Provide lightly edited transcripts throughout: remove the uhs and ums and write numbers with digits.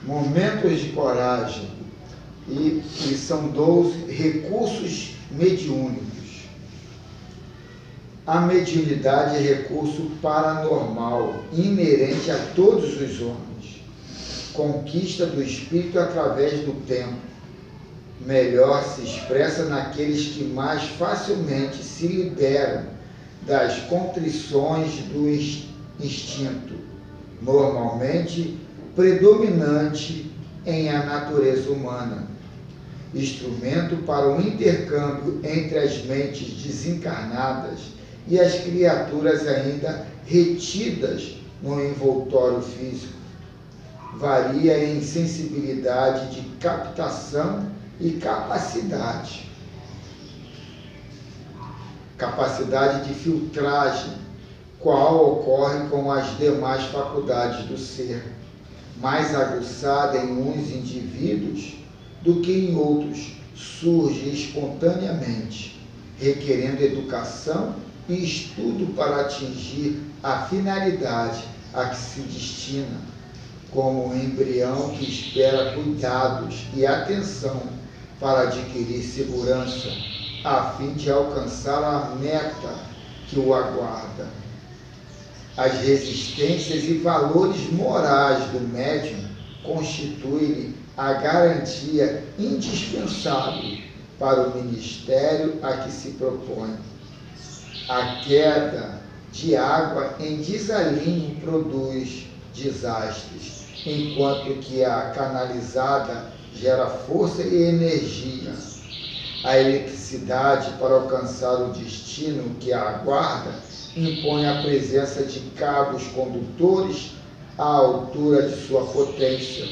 Momentos de coragem. E são 12 recursos mediúnicos. A mediunidade é recurso paranormal, inerente a todos os homens. Conquista do espírito através do tempo. Melhor se expressa naqueles que mais facilmente se liberam das contrições do instinto, normalmente predominante em a natureza humana, instrumento para o intercâmbio entre as mentes desencarnadas e as criaturas ainda retidas no envoltório físico. Varia em sensibilidade de captação e capacidade de filtragem, qual ocorre com as demais faculdades do ser, mais aguçada em uns indivíduos do que em outros, surge espontaneamente, requerendo educação e estudo para atingir a finalidade a que se destina, como um embrião que espera cuidados e atenção para adquirir segurança, a fim de alcançar a meta que o aguarda. As resistências e valores morais do médium constituem a garantia indispensável para o ministério a que se propõe. A queda de água em desalinho produz desastres, enquanto que a canalizada gera força e energia. A eletricidade, para alcançar o destino que a aguarda, impõe a presença de cabos condutores à altura de sua potência.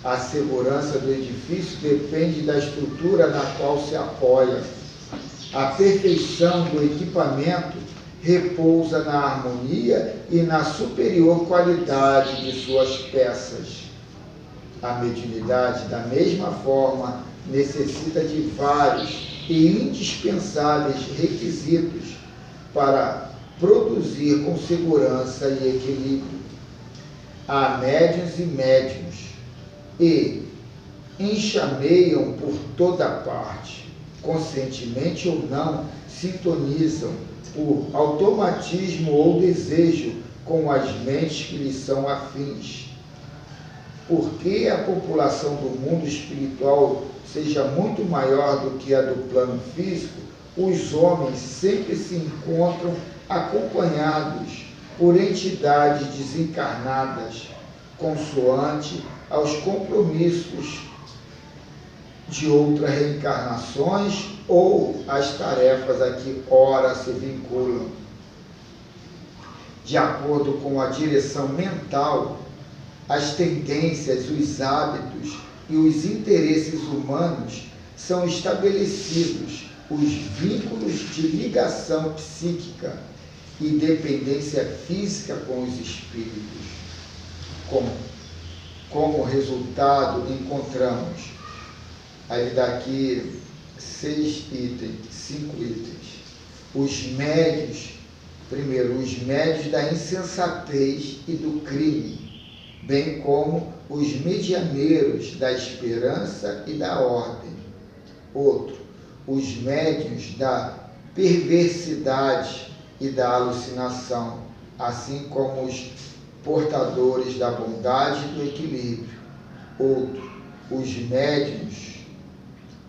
A segurança do edifício depende da estrutura na qual se apoia. A perfeição do equipamento repousa na harmonia e na superior qualidade de suas peças. A mediunidade, da mesma forma, necessita de vários e indispensáveis requisitos para produzir com segurança e equilíbrio. Há médiuns e médiuns e enxameiam por toda parte, conscientemente ou não, sintonizam por automatismo ou desejo com as mentes que lhes são afins. Porque a população do mundo espiritual seja muito maior do que a do plano físico, os homens sempre se encontram acompanhados por entidades desencarnadas, consoante aos compromissos de outras reencarnações ou as tarefas a que ora se vinculam. De acordo com a direção mental, as tendências, os hábitos e os interesses humanos são estabelecidos os vínculos de ligação psíquica e dependência física com os espíritos. Como resultado, encontramos, aí daqui 5 itens. Os médios, primeiro, os médios da insensatez e do crime, bem como os medianeiros da esperança e da ordem. Outro, os médiuns da perversidade e da alucinação, assim como os portadores da bondade e do equilíbrio. Outro, os médiuns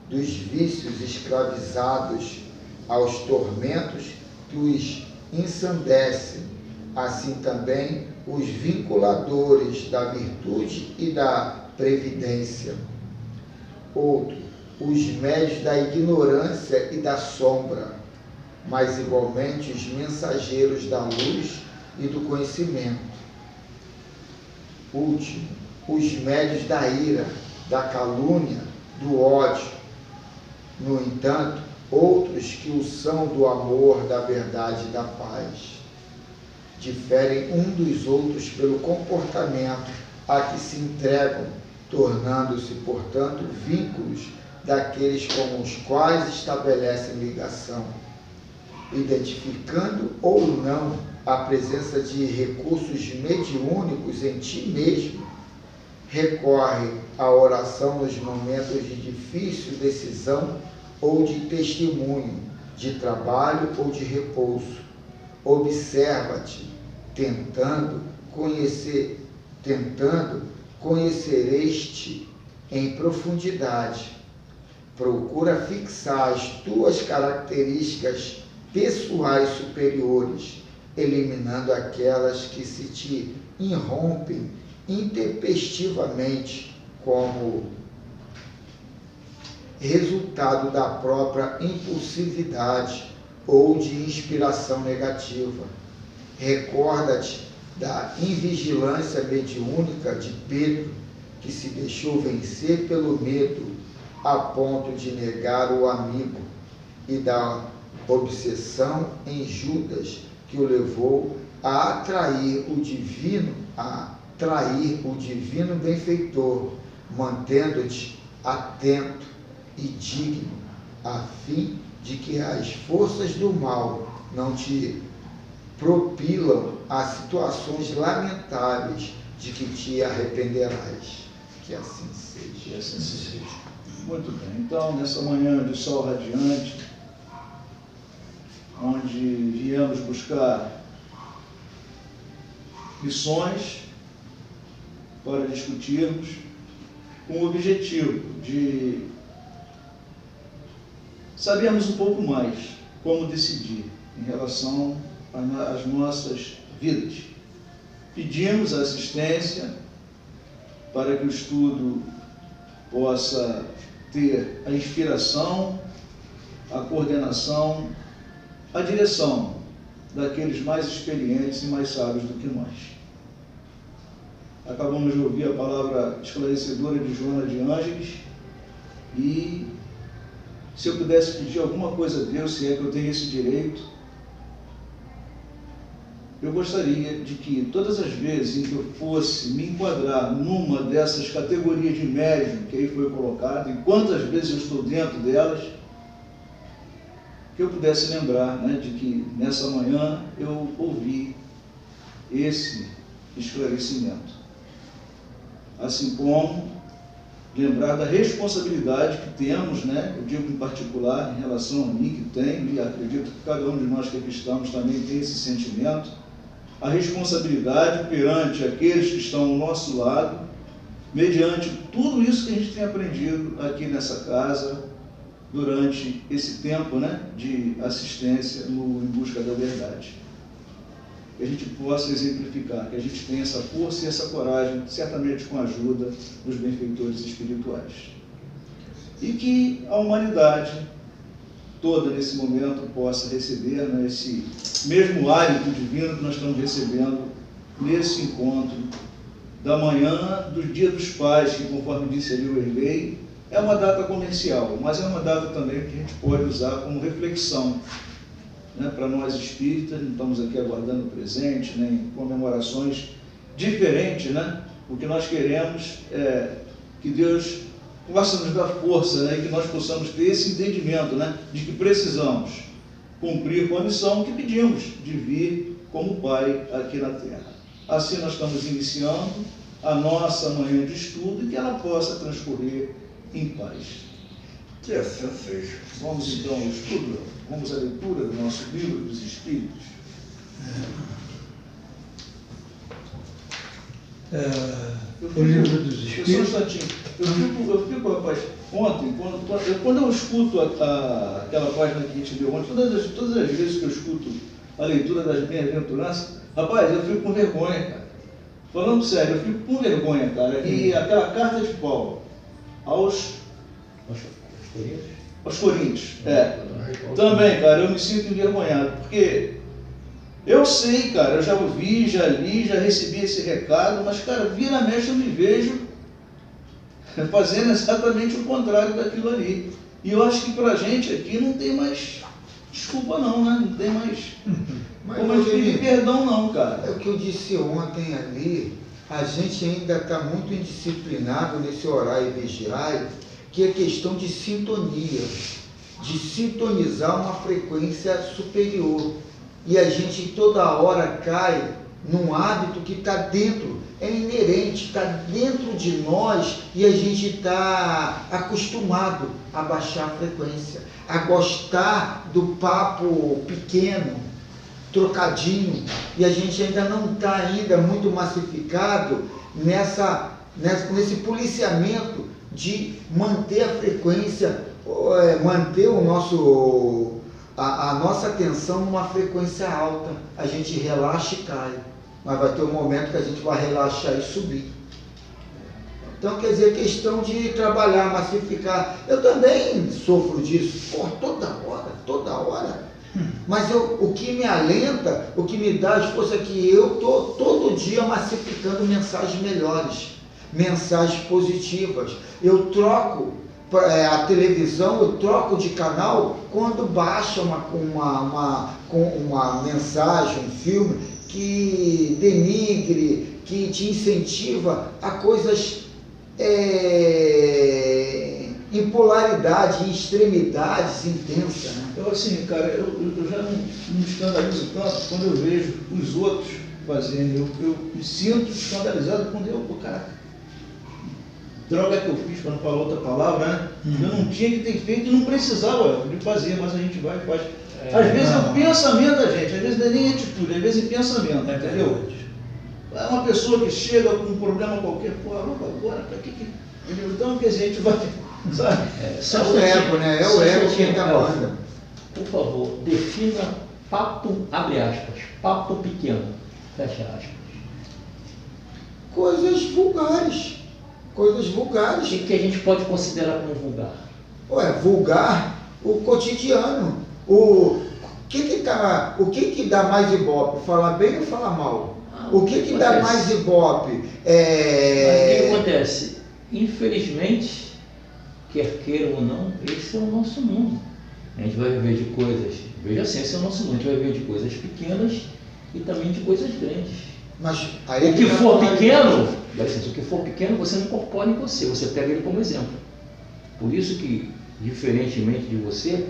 dos vícios escravizados aos tormentos que os ensandecem, assim também os vinculadores da virtude e da previdência. Outro, os médios da ignorância e da sombra, mas igualmente os mensageiros da luz e do conhecimento. Último, os médios da ira, da calúnia, do ódio. No entanto, outros que o são do amor, da verdade e da paz. Diferem um dos outros pelo comportamento a que se entregam, tornando-se, portanto, vínculos daqueles com os quais estabelecem ligação, identificando ou não a presença de recursos mediúnicos em ti mesmo, recorre à oração nos momentos de difícil decisão ou de testemunho, de trabalho ou de repouso. Observa-te, tentando conhecereis-te em profundidade. Procura fixar as tuas características pessoais superiores, eliminando aquelas que se te irrompem intempestivamente como resultado da própria impulsividade ou de inspiração negativa. Recorda-te da invigilância mediúnica de Pedro, que se deixou vencer pelo medo a ponto de negar o amigo, e da obsessão em Judas, que o levou a trair o divino benfeitor, mantendo-te atento e digno, a fim de que as forças do mal não te propilam a situações lamentáveis de que te arrependerás. Que assim seja. Que assim seja. Muito bem. Então, nessa manhã de sol radiante, onde viemos buscar lições para discutirmos, com o objetivo de sabermos um pouco mais como decidir em relação às nossas vidas. Pedimos assistência para que o estudo possa ter a inspiração, a coordenação, a direção daqueles mais experientes e mais sábios do que nós. Acabamos de ouvir a palavra esclarecedora de Joana de Ângeles, e se eu pudesse pedir alguma coisa a Deus, se é que eu tenho esse direito, eu gostaria de que todas as vezes em que eu fosse me enquadrar numa dessas categorias de médium que aí foi colocado, e quantas vezes eu estou dentro delas, que eu pudesse lembrar, né, de que nessa manhã eu ouvi esse esclarecimento. Assim como lembrar da responsabilidade que temos, né, eu digo em particular em relação a mim, que tenho, e acredito que cada um de nós que aqui estamos também tem esse sentimento, a responsabilidade perante aqueles que estão ao nosso lado, mediante tudo isso que a gente tem aprendido aqui nessa casa, durante esse tempo, né, de assistência em busca da verdade. Que a gente possa exemplificar, que a gente tenha essa força e essa coragem, certamente com a ajuda dos benfeitores espirituais. E que a humanidade toda, nesse momento, possa receber, né, esse mesmo hálito divino que nós estamos recebendo nesse encontro da manhã do Dia dos Pais, que, conforme disse ali o Erlei, é uma data comercial, mas é uma data também que a gente pode usar como reflexão, né, para nós espíritas. Não estamos aqui aguardando o presente, né, em comemorações diferentes, né? O que nós queremos é que Deus possa nos dar força, né, e que nós possamos ter esse entendimento, né, de que precisamos cumprir com a missão que pedimos de vir como Pai aqui na Terra. Assim nós estamos iniciando a nossa manhã de estudo e que ela possa transcorrer em paz. Que assim seja. Vamos então ao estudo, vamos à leitura do nosso livro dos Espíritos. O livro dos Espíritos. Só um instantinho. Eu fico, rapaz, ontem, quando eu escuto aquela página que a gente deu ontem, todas as vezes que eu escuto a leitura das bem-aventuranças, rapaz, eu fico com vergonha, cara. Falando sério, eu fico com vergonha, cara. E aquela carta de Paulo aos Coríntios, também, cara, eu me sinto envergonhado, porque eu sei, cara, eu já ouvi, já li, já recebi esse recado, mas, cara, vira mexe eu me vejo fazendo exatamente o contrário daquilo ali. E eu acho que pra gente aqui não tem mais desculpa não, né? Não tem mais como a gente pedir perdão não, cara. É o que eu disse ontem ali, a gente ainda está muito indisciplinado nesse orar e vigiar, que é questão de sintonia, de sintonizar uma frequência superior. E a gente toda hora cai num hábito que está dentro, é inerente, está dentro de nós e a gente está acostumado a baixar a frequência, a gostar do papo pequeno, trocadinho, e a gente ainda não está ainda muito massificado nesse policiamento de manter a frequência, manter a nossa atenção numa frequência alta. A gente relaxa e cai, mas vai ter um momento que a gente vai relaxar e subir. Então, quer dizer, questão de trabalhar, massificar. Eu também sofro disso, toda hora. Mas o que me alenta, o que me dá as forças é que eu estou todo dia massificando mensagens melhores, mensagens positivas. Eu troco a televisão, eu troco de canal quando baixa uma mensagem, um filme que denigre, que te incentiva a coisas em polaridade, em extremidades intensas, né? Eu assim, cara, eu já não me escandalizo tanto quando eu vejo os outros fazendo. Eu me sinto escandalizado quando caraca, droga que eu fiz, para não falar outra palavra, né? Eu não tinha que ter feito e não precisava de fazer, mas a gente vai e faz. Às vezes é o pensamento da gente, às vezes não é nem atitude, às vezes é pensamento, entendeu? É uma pessoa que chega com um problema qualquer, pô, agora, pra que? Então, quer dizer, a gente vai, sabe? É o ego, né? É o ego que ainda manda. Por favor, defina papo, abre aspas, papo pequeno, fecha aspas. Coisas vulgares. O que a gente pode considerar como vulgar? Vulgar, o cotidiano. O que dá mais ibope? Falar bem ou falar mal? O que dá mais ibope? Mas o que acontece? Infelizmente, quer queiram ou não, esse é o nosso mundo. A gente vai viver de coisas, veja assim, esse é o nosso mundo, a gente vai viver de coisas pequenas e também de coisas grandes. Mas aí o que for pequeno, o que for pequeno, você não incorpora em você pega ele como exemplo. Por isso que, diferentemente de você,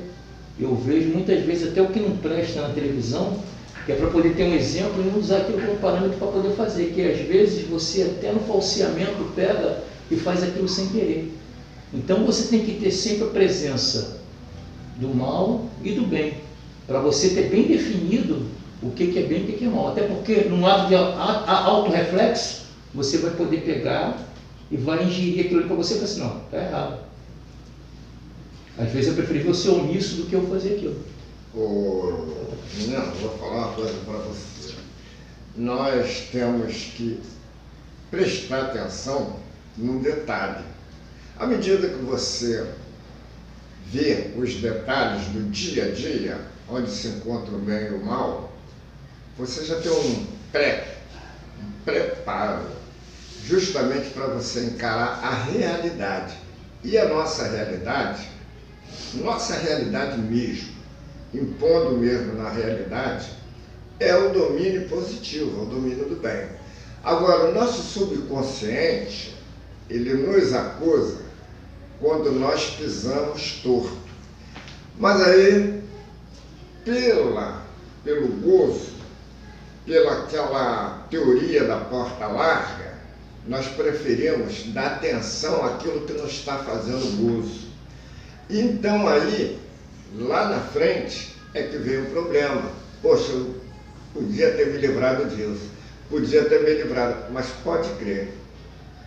eu vejo muitas vezes até o que não presta na televisão, que é para poder ter um exemplo e não usar aquilo como parâmetro para poder fazer, que às vezes você até no falseamento pega e faz aquilo sem querer. Então você tem que ter sempre a presença do mal e do bem, para você ter bem definido o que é bem e o que é mal. Até porque num ato de autorreflexo, você vai poder pegar e vai ingerir aquilo ali para você e falar assim, não, está errado. Às vezes é preferível ser omisso do que eu fazer aquilo. Menino, vou falar uma coisa para você. Nós temos que prestar atenção num detalhe. À medida que você vê os detalhes do dia a dia, onde se encontra o bem e o mal, você já tem um preparo justamente para você encarar a realidade. E a nossa realidade mesmo, impondo mesmo na realidade, é o domínio positivo, é o domínio do bem. Agora, o nosso subconsciente, ele nos acusa quando nós pisamos torto. Mas aí, pelo gozo, pela aquela teoria da porta larga, nós preferimos dar atenção àquilo que nos está fazendo gozo. Então aí, lá na frente, é que vem o problema. Poxa, eu podia ter me livrado disso, podia ter me livrado, mas pode crer.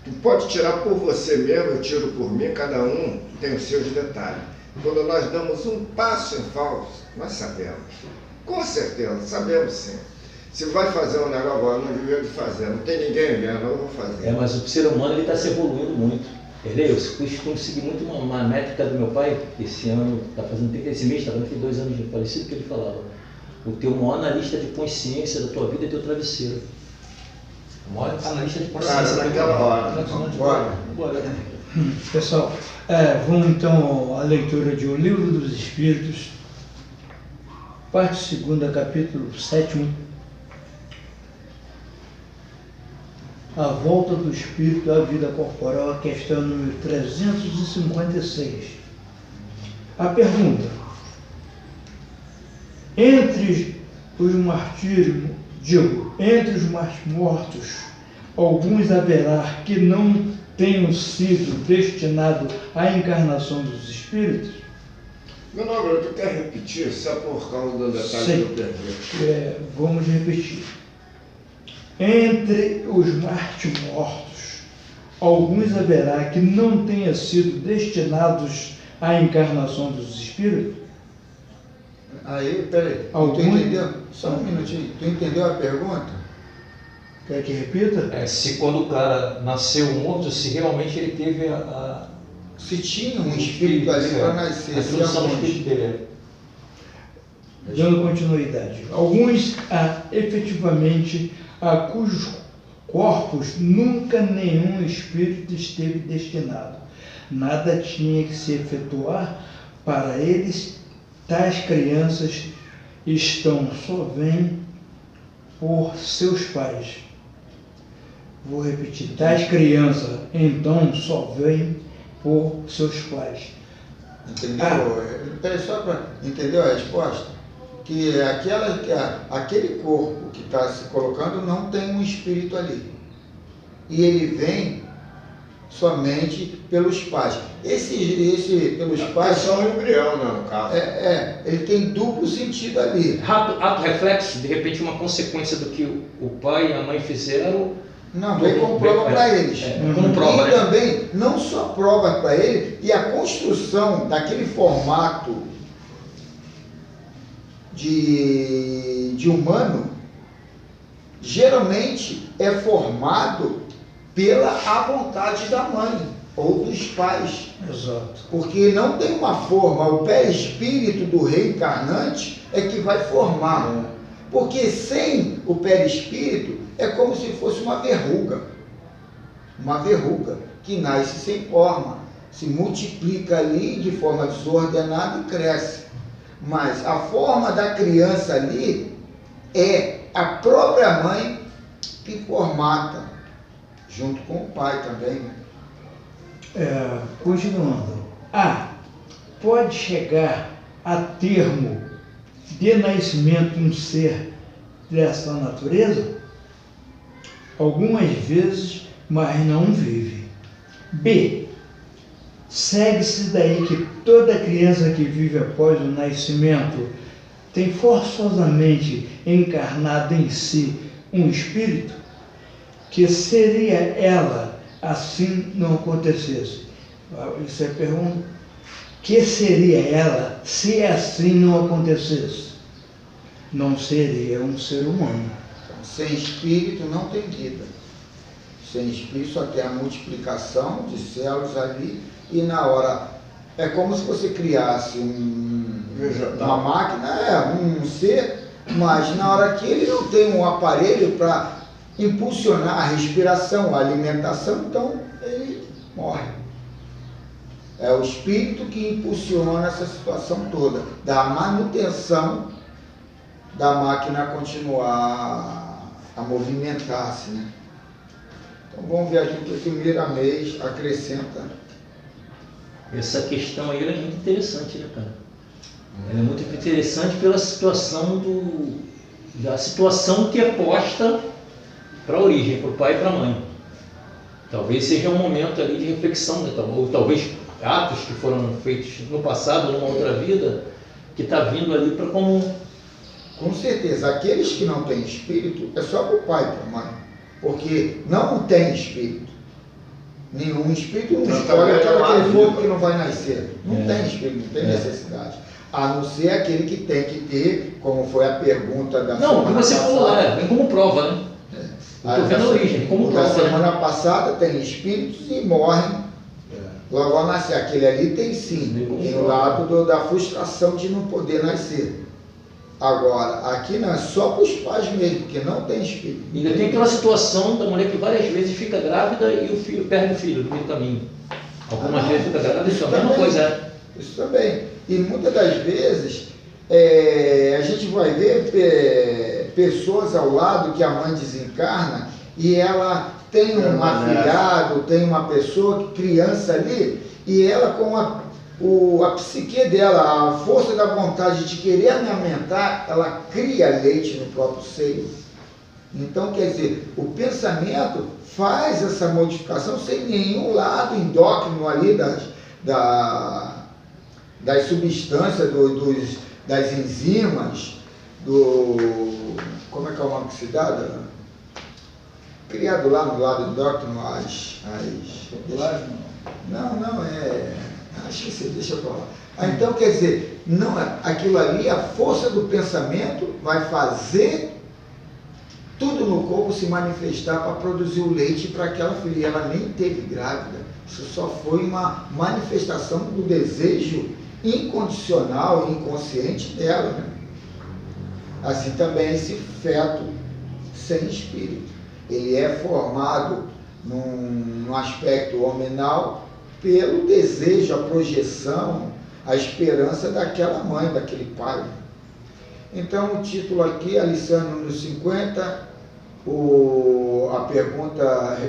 Tu pode tirar por você mesmo, eu tiro por mim, cada um tem os seus detalhes. Quando nós damos um passo em falso, nós sabemos. Com certeza, sabemos sim. Se vai fazer um negócio agora, não devia de fazer, não tem ninguém vendo, eu vou fazer. Mas o ser humano está se evoluindo muito. Eu costumo seguir muito uma métrica do meu pai, esse ano, esse mês está fazendo 2 anos de falecido, que ele falava: o teu maior analista de consciência da tua vida é teu travesseiro. O maior analista de consciência naquela hora. Bora. Pessoal, vamos então à leitura de O Livro dos Espíritos, parte 2, capítulo 7. A volta do espírito à vida corporal, a questão número 356. A pergunta: entre os martírios Digo, entre os mais mortos, alguns haverá que não tenham sido destinados à encarnação dos espíritos? Meu nome, tu quer repetir? Só por causa do detalhe Sim. que eu perdi. Vamos repetir. Entre os mortos, alguns haverá que não tenham sido destinados à encarnação dos espíritos? Aí, peraí, Algum- tu entendeu? Só um minutinho, tu entendeu a pergunta? Quer que repita? Se quando o cara nasceu morto, se realmente ele teve Se tinha um espírito ali para nascer, a se introdução do aonde? espírito dele. Dando continuidade. Alguns efetivamente a cujos corpos nunca nenhum espírito esteve destinado. Nada tinha que se efetuar para eles. Tais crianças só vêm por seus pais. Vou repetir. Tais crianças então só vêm por seus pais. Entendeu? Peraí, só para. Entendeu a resposta? Que aquele corpo que está se colocando não tem um espírito ali. E ele vem somente pelos pais. Esse pelos pais. É só um embrião, né, no caso. Ele tem duplo sentido ali. Ato reflexo, de repente uma consequência do que o pai e a mãe fizeram. Não, vem como prova para eles. Como prova, E né? também, não só prova para ele, e a construção daquele formato de humano, geralmente é formado pela a vontade da mãe ou dos pais. Exato. Porque não tem uma forma, o perispírito do reencarnante é que vai formar. Porque sem o perispírito é como se fosse uma verruga que nasce sem forma, se multiplica ali de forma desordenada e cresce. Mas a forma da criança ali é a própria mãe que formata, junto com o pai também, né? Continuando. Pode chegar a termo de nascimento um ser dessa natureza? Algumas vezes, mas não vive. B. Segue-se daí que toda criança que vive após o nascimento tem forçosamente encarnado em si um espírito? Que seria ela assim não acontecesse? Isso é pergunta. Que seria ela se assim não acontecesse? Não seria um ser humano. Sem espírito não tem vida. Sem espírito só tem a multiplicação de células ali e na hora... É como se você criasse uma máquina, um ser, mas na hora que ele não tem um aparelho para impulsionar a respiração, a alimentação, então ele morre. É o espírito que impulsiona essa situação toda, da manutenção da máquina continuar a movimentar-se, né? Então vamos ver aqui que o primeiro mês acrescenta. Essa questão aí é muito interessante, né, cara? Ela é muito interessante pela situação da situação que é posta para a origem, para o pai e para a mãe. Talvez seja um momento ali de reflexão, né? Ou talvez atos que foram feitos no passado, numa outra vida, que está vindo ali para como... Com certeza, aqueles que não têm espírito é só para o pai e para a mãe, porque não tem espírito. Nenhum espírito não escolhe aquele fogo que não vai nascer. Não tem espírito, não tem necessidade. A não ser aquele que tem que ter, como foi a pergunta da Não, o que você falou lá, vem como prova, né? Estou vendo a origem, como da prova, semana né? passada tem espíritos e morrem logo ao nascer. Aquele ali tem sim, tem o lado da frustração de não poder nascer. Agora, aqui não é só para os pais mesmo, porque não tem espírito. Ainda tem aquela situação da mulher que várias vezes fica grávida e o filho perde o filho no meio do caminho. Algumas vezes fica grávida, isso é a mesma coisa. Isso também. E muitas das vezes a gente vai ver pessoas ao lado que a mãe desencarna e ela tem um afilhado, tem uma pessoa, criança ali, e ela com a psique dela, a força da vontade de querer amamentar, ela cria leite no próprio seio. Então, quer dizer, o pensamento faz essa modificação sem nenhum lado endócrino ali das substâncias, das enzimas, como é que é o nome que se dá? Criado lá no lado endócrino esqueci, deixa pra lá. Então, quer dizer, não, aquilo ali, a força do pensamento vai fazer tudo no corpo se manifestar para produzir o leite para aquela filha. E ela nem teve grávida. Isso só foi uma manifestação do desejo incondicional e inconsciente dela, né? Assim também esse feto sem espírito. Ele é formado num aspecto hominal pelo desejo, a projeção, a esperança daquela mãe, daquele pai. Então, o título aqui, a lição número 50, a pergunta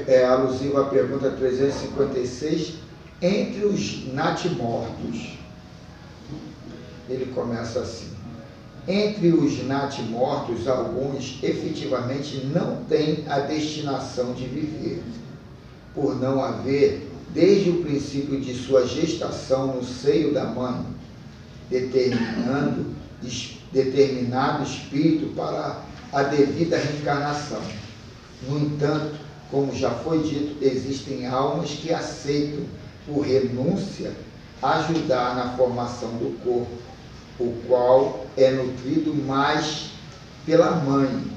é alusiva à pergunta 356, entre os natimortos. Ele começa assim: entre os natimortos, alguns efetivamente não têm a destinação de viver, por não haver, desde o princípio de sua gestação no seio da mãe, determinado espírito para a devida reencarnação. No entanto, como já foi dito, existem almas que aceitam, por renúncia, ajudar na formação do corpo, o qual é nutrido mais pela mãe,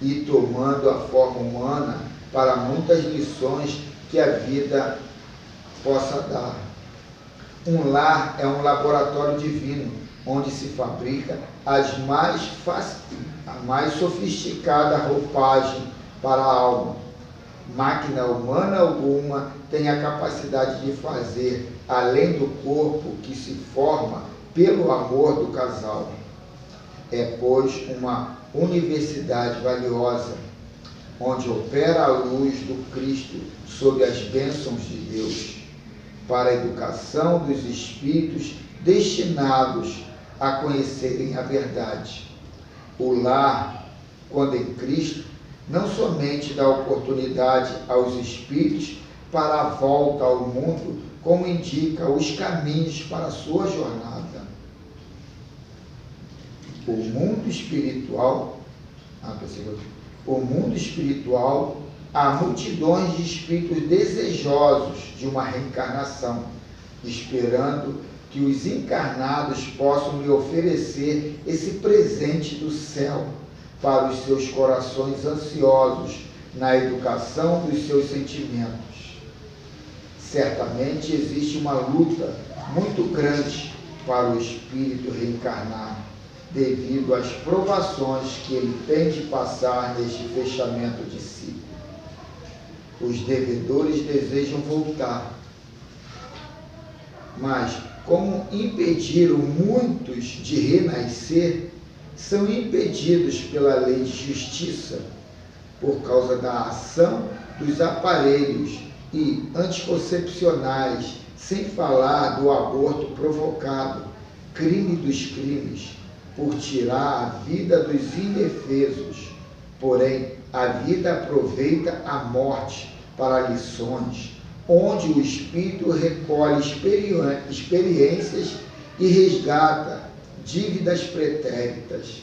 e tomando a forma humana para muitas lições que a vida possa dar. Um lar é um laboratório divino, onde se fabrica a mais sofisticada roupagem para a alma. Máquina humana alguma tem a capacidade de fazer, além do corpo que se forma pelo amor do casal. É, pois, uma universidade valiosa, onde opera a luz do Cristo sob as bênçãos de Deus, para a educação dos espíritos destinados a conhecerem a verdade. O lar, quando em Cristo, não somente dá oportunidade aos espíritos para a volta ao mundo, como indica os caminhos para a sua jornada. O mundo espiritual, há multidões de espíritos desejosos de uma reencarnação, esperando que os encarnados possam lhe oferecer esse presente do céu para os seus corações ansiosos na educação dos seus sentimentos. Certamente existe uma luta muito grande para o espírito reencarnar, devido às provações que ele tem de passar neste fechamento de ciclo. Os devedores desejam voltar, mas como impediram muitos de renascer, são impedidos pela lei de justiça, por causa da ação dos aparelhos e anticoncepcionais, sem falar do aborto provocado, crime dos crimes, por tirar a vida dos indefesos. Porém, a vida aproveita a morte para lições, onde o espírito recolhe experiências e resgata dívidas pretéritas.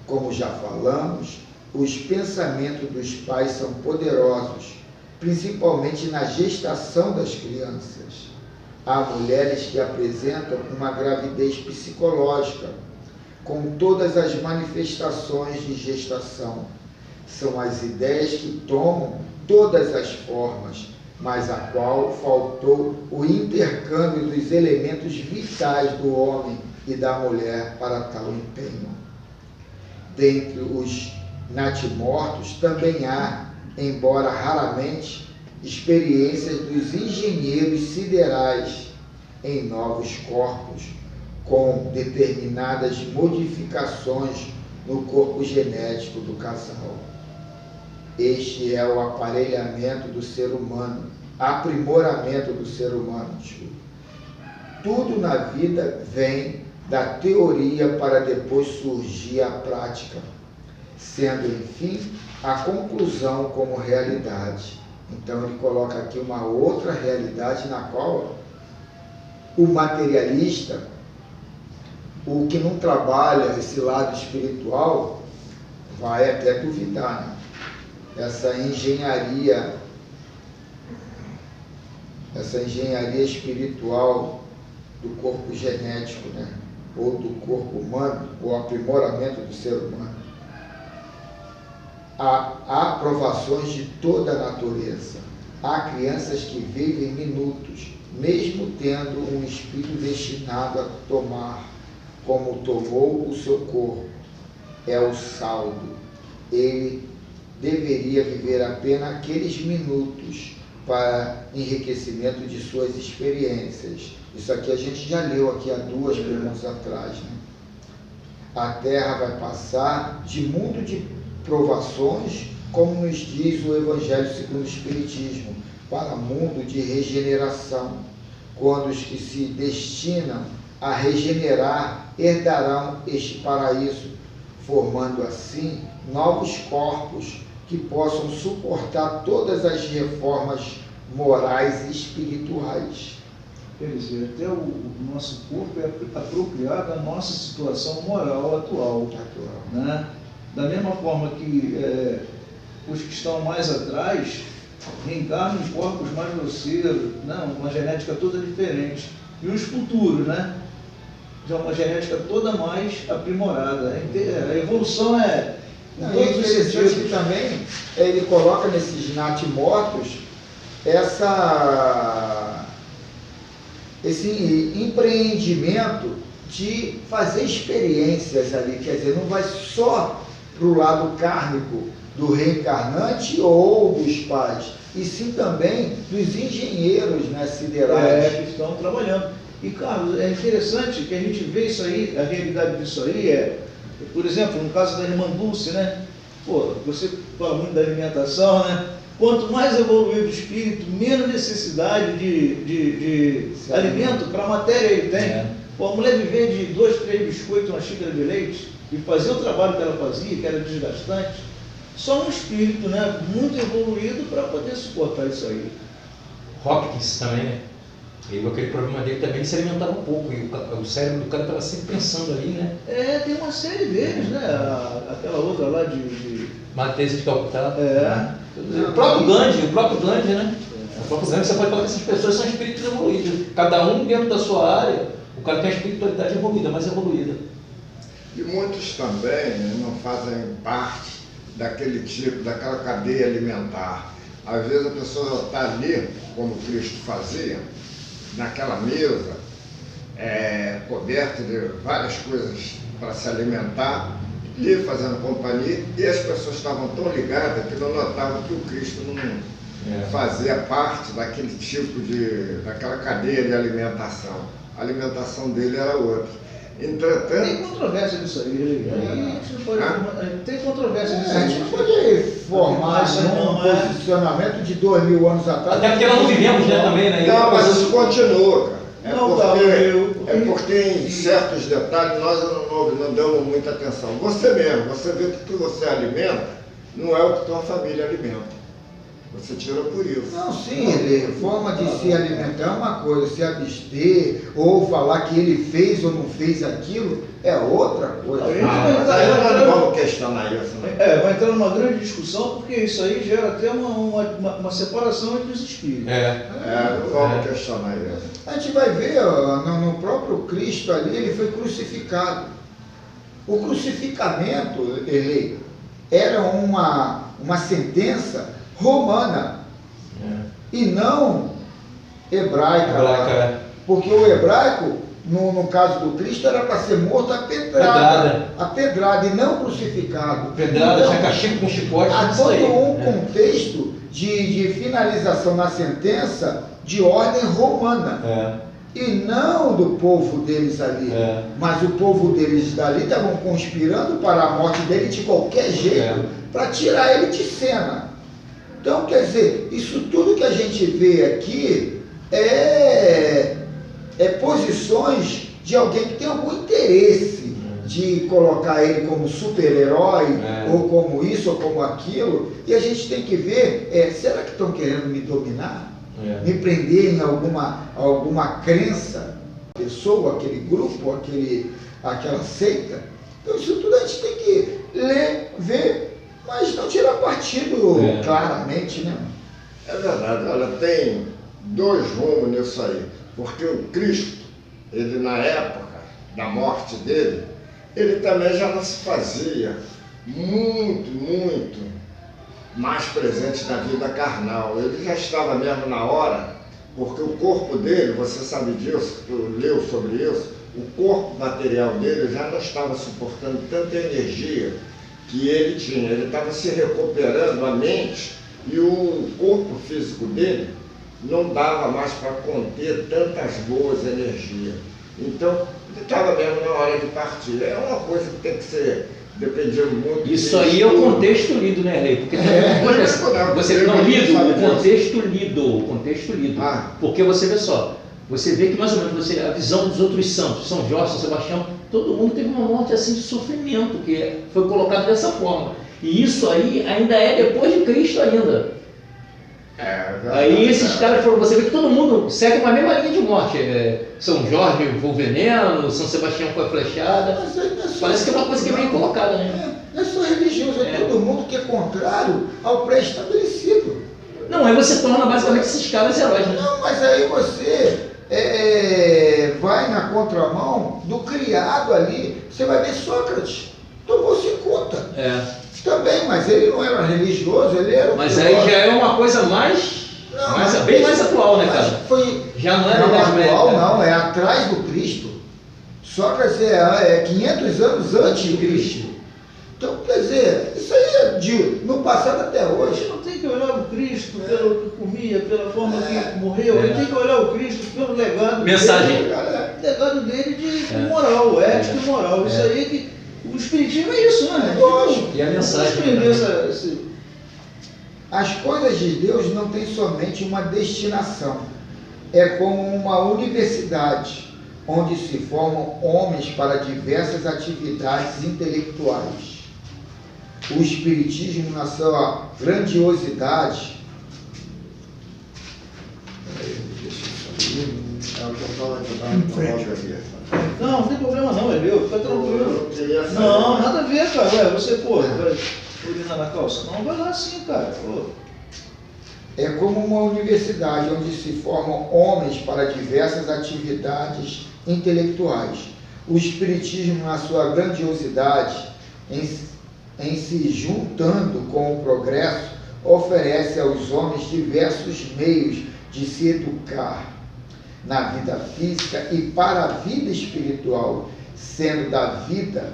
Como já falamos, os pensamentos dos pais são poderosos, principalmente na gestação das crianças. Há mulheres que apresentam uma gravidez psicológica, com todas as manifestações de gestação. São as ideias que tomam todas as formas, mas a qual faltou o intercâmbio dos elementos vitais do homem e da mulher para tal empenho. Dentre os natimortos também há, embora raramente, experiências dos engenheiros siderais em novos corpos, com determinadas modificações no corpo genético do casal. Este é o aparelhamento do ser humano, aprimoramento do ser humano. Tudo na vida vem da teoria para depois surgir a prática, sendo, enfim, a conclusão como realidade. Então ele coloca aqui uma outra realidade na qual o materialista, o que não trabalha esse lado espiritual, vai até duvidar, né? Essa engenharia espiritual do corpo genético, né? Ou do corpo humano, o aprimoramento do ser humano. Há provações de toda a natureza. Há crianças que vivem minutos, mesmo tendo um espírito destinado a tomar, como tomou o seu corpo. É o saldo. Ele deveria viver apenas aqueles minutos para enriquecimento de suas experiências. Isso aqui a gente já leu aqui há 2 perguntas atrás, né? A Terra vai passar de mundo de provações, como nos diz o Evangelho segundo o Espiritismo, para mundo de regeneração, quando os que se destinam a regenerar herdarão este paraíso, formando assim novos corpos que possam suportar todas as reformas morais e espirituais. Quer dizer, até o nosso corpo é apropriado à nossa situação moral atual. Né? Da mesma forma que os que estão mais atrás reencarnam em corpos mais grosseiros, né? Uma genética toda diferente. E os futuros, né? Já uma genética toda mais aprimorada. A evolução é em todos os sentidos. Que também ele coloca nesses natimortos esse empreendimento de fazer experiências ali, quer dizer, não vai só para o lado kármico do reencarnante ou dos pais, e sim também dos engenheiros, né, siderais. Que estão trabalhando. E, Carlos, é interessante que a gente vê isso aí, a realidade disso aí por exemplo, no caso da irmã Dulce, né? Pô, você fala muito da alimentação, né? Quanto mais evoluído o espírito, menos necessidade de alimento para a matéria ele tem. Pô, a mulher viver de 2, 3 biscoitos, uma xícara de leite, e fazer o trabalho que ela fazia, que era desgastante, só um espírito, né, muito evoluído para poder suportar isso aí. Hopkins também, né? Ele, aquele problema dele também, ele se alimentava um pouco, e o cérebro do cara estava sempre pensando ali, né? Tem uma série deles, né? Aquela outra lá de... Matheus de Calcutá. O próprio Gandhi, né? O próprio Gandhi, você pode falar que essas pessoas são espíritos evoluídos. Cada um dentro da sua área, o cara tem a espiritualidade evoluída, mais evoluída. E muitos também não fazem parte daquela cadeia alimentar. Às vezes a pessoa está ali, como Cristo fazia, naquela mesa, coberta de várias coisas para se alimentar, lhe fazendo companhia, e as pessoas estavam tão ligadas que não notavam que o Cristo não fazia parte daquele tipo daquela cadeia de alimentação. A alimentação dele era outra. Entretanto... Tem controvérsia nisso aí, tem controvérsia nisso aí. A gente não pode formar um posicionamento de 2000 anos atrás. Até porque nós não vivemos, né, também, né? Não, mas isso continua, cara. Porque em certos detalhes nós não damos muita atenção. Você mesmo, você vê que o que você alimenta não é o que tua família alimenta. Você tira por isso. Não, sim, forma de se alimentar é uma coisa, se abster ou falar que ele fez ou não fez aquilo é outra coisa. Mas aí nós não vamos questionar isso, né? Vai entrar numa grande discussão, porque isso aí gera até uma separação entre os espíritos. Não vamos questionar isso. A gente vai ver, no próprio Cristo ali, ele foi crucificado. O crucificamento, ele era uma sentença romana e não hebraica. Porque o hebraico, no caso do Cristo, era para ser morto a pedrada e não crucificado. Pedrada, tinha cachimbo com chicote. Há todo um contexto de finalização na sentença de ordem romana. E não do povo deles ali. Mas o povo deles dali estavam conspirando para a morte dele de qualquer jeito, para tirar ele de cena. Então, quer dizer, isso tudo que a gente vê aqui é posições de alguém que tem algum interesse de colocar ele como super-herói, ou como isso, ou como aquilo, e a gente tem que ver, será que estão querendo me dominar? Me prender em alguma crença, pessoa, aquele grupo, aquela seita? Então isso tudo a gente tem que ler, ver, mas não tirar partido claramente, né? É verdade, olha, tem dois rumos nisso aí, porque o Cristo, ele na época da morte dele, ele também já não se fazia muito mais presente na vida carnal. Ele já estava mesmo na hora, porque o corpo dele, você sabe disso, tu leu sobre isso, o corpo material dele já não estava suportando tanta energia que ele tinha. Ele estava se recuperando a mente e o corpo físico dele não dava mais para conter tantas boas energias. Então, ele estava mesmo na hora de partir. É uma coisa que tem que ser, dependia muito. Isso aí é o contexto lido, né, Rei? Porque você não lido, o contexto lido. Porque você vê só, você vê que mais ou menos a visão dos outros santos, São Jorge, São Sebastião, todo mundo teve uma morte assim de sofrimento, que foi colocado dessa forma. E isso aí ainda é depois de Cristo ainda. Aí esses caras foram, você vê que todo mundo segue uma mesma linha de morte. São Jorge foi veneno, São Sebastião foi flechada. Parece que é uma coisa que é meio colocada, né? Não é só religioso, é todo mundo que é contrário ao pré-estabelecido. Não, aí você torna basicamente esses caras heróis, né? Não, mas aí você vai na contramão do criado ali. Você vai ver Sócrates, tomou-se conta. Também, mas ele não era religioso, ele era... Mas aí já é uma coisa bem mais atual, né, cara? Já não era atual, não, é atrás do Cristo. Sócrates é 500 anos antes de Cristo. Então, quer dizer, isso aí é no passado até hoje. Não tem que olhar o Cristo pelo que comia, pela forma que morreu. Ele tem que olhar o Cristo pelo legado mensagem dele. O legado dele de moral, ética e moral. Isso aí que... O espiritismo é isso, né? Lógico. E a mensagem. As coisas de Deus não têm somente uma destinação. É como uma universidade, onde se formam homens para diversas atividades intelectuais. O espiritismo, na sua grandiosidade, Não, não tem problema não, é meu, fica tranquilo. Não, nada a ver, cara. Ué, você, vai urinar na calça? Não, vai lá sim, cara. É como uma universidade onde se formam homens para diversas atividades intelectuais. O espiritismo, na sua grandiosidade, em se juntando com o progresso, oferece aos homens diversos meios de se educar na vida física e para a vida espiritual, saindo da vida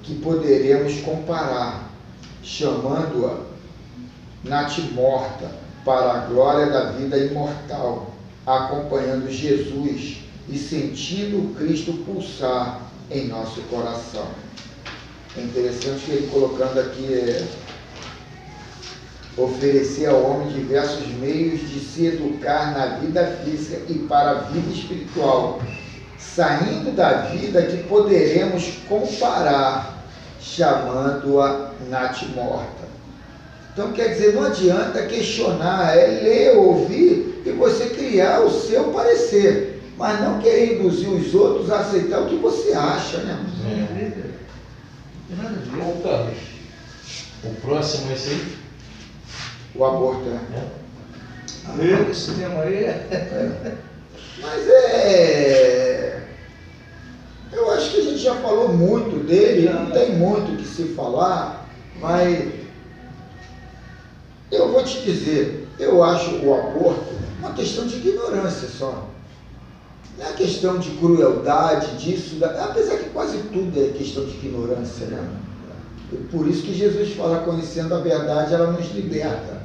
que poderemos comparar, chamando-a natimorta, para a glória da vida imortal, acompanhando Jesus e sentindo o Cristo pulsar em nosso coração. É interessante que ele colocando aqui oferecer ao homem diversos meios de se educar na vida física e para a vida espiritual, saindo da vida que poderemos comparar, chamando-a natimorta. Então, quer dizer, não adianta questionar, ler, ouvir e você criar o seu parecer, mas não querer induzir os outros a aceitar o que você acha, né? Bom, Carlos, o próximo é esse aí? O aborto, Esse tema aí Mas eu acho que a gente já falou muito dele, não tem muito o que se falar, mas eu vou te dizer, eu acho o aborto uma questão de ignorância só. Não é questão de crueldade, disso, apesar que quase tudo é questão de ignorância, né? Por isso que Jesus fala, conhecendo a verdade, ela nos liberta.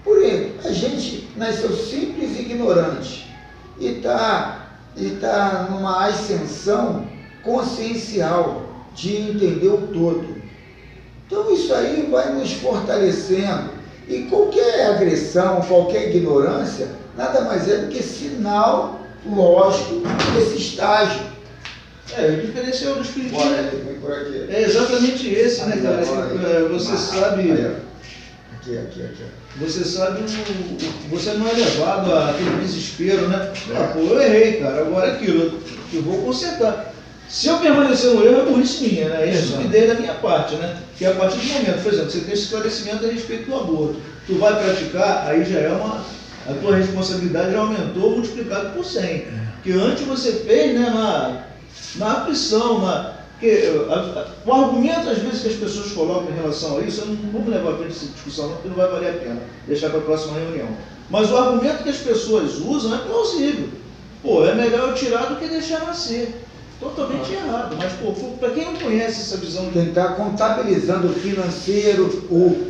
Porém, a gente nasceu simples e ignorante e está numa ascensão consciencial de entender o todo. Então isso aí vai nos fortalecendo e qualquer agressão, qualquer ignorância, nada mais é do que sinal lógico desse estágio. O diferencial do espiritismo Vem por aqui. é exatamente esse, né, cara? Você sabe. Aqui. Você sabe, você não é levado àquele desespero, né? Pô, eu errei, cara, agora é aquilo, eu vou consertar. Se eu permanecer no erro, é burrice minha, né? É estupidez da minha parte, né? Que a partir do momento, por exemplo, você tem esse esclarecimento a respeito do aborto, tu vai praticar, aí já é a tua responsabilidade já aumentou, multiplicado por 100. Porque antes você fez, né, na aflição, porque o argumento, às vezes, que as pessoas colocam em relação a isso, eu não vou levar a frente essa discussão, porque não vai valer a pena deixar para a próxima reunião. Mas o argumento que as pessoas usam é plausível. Pô, é melhor eu tirar do que deixar nascer. Totalmente errado. Mas, pô, para quem não conhece essa visão de... Quem está contabilizando o financeiro,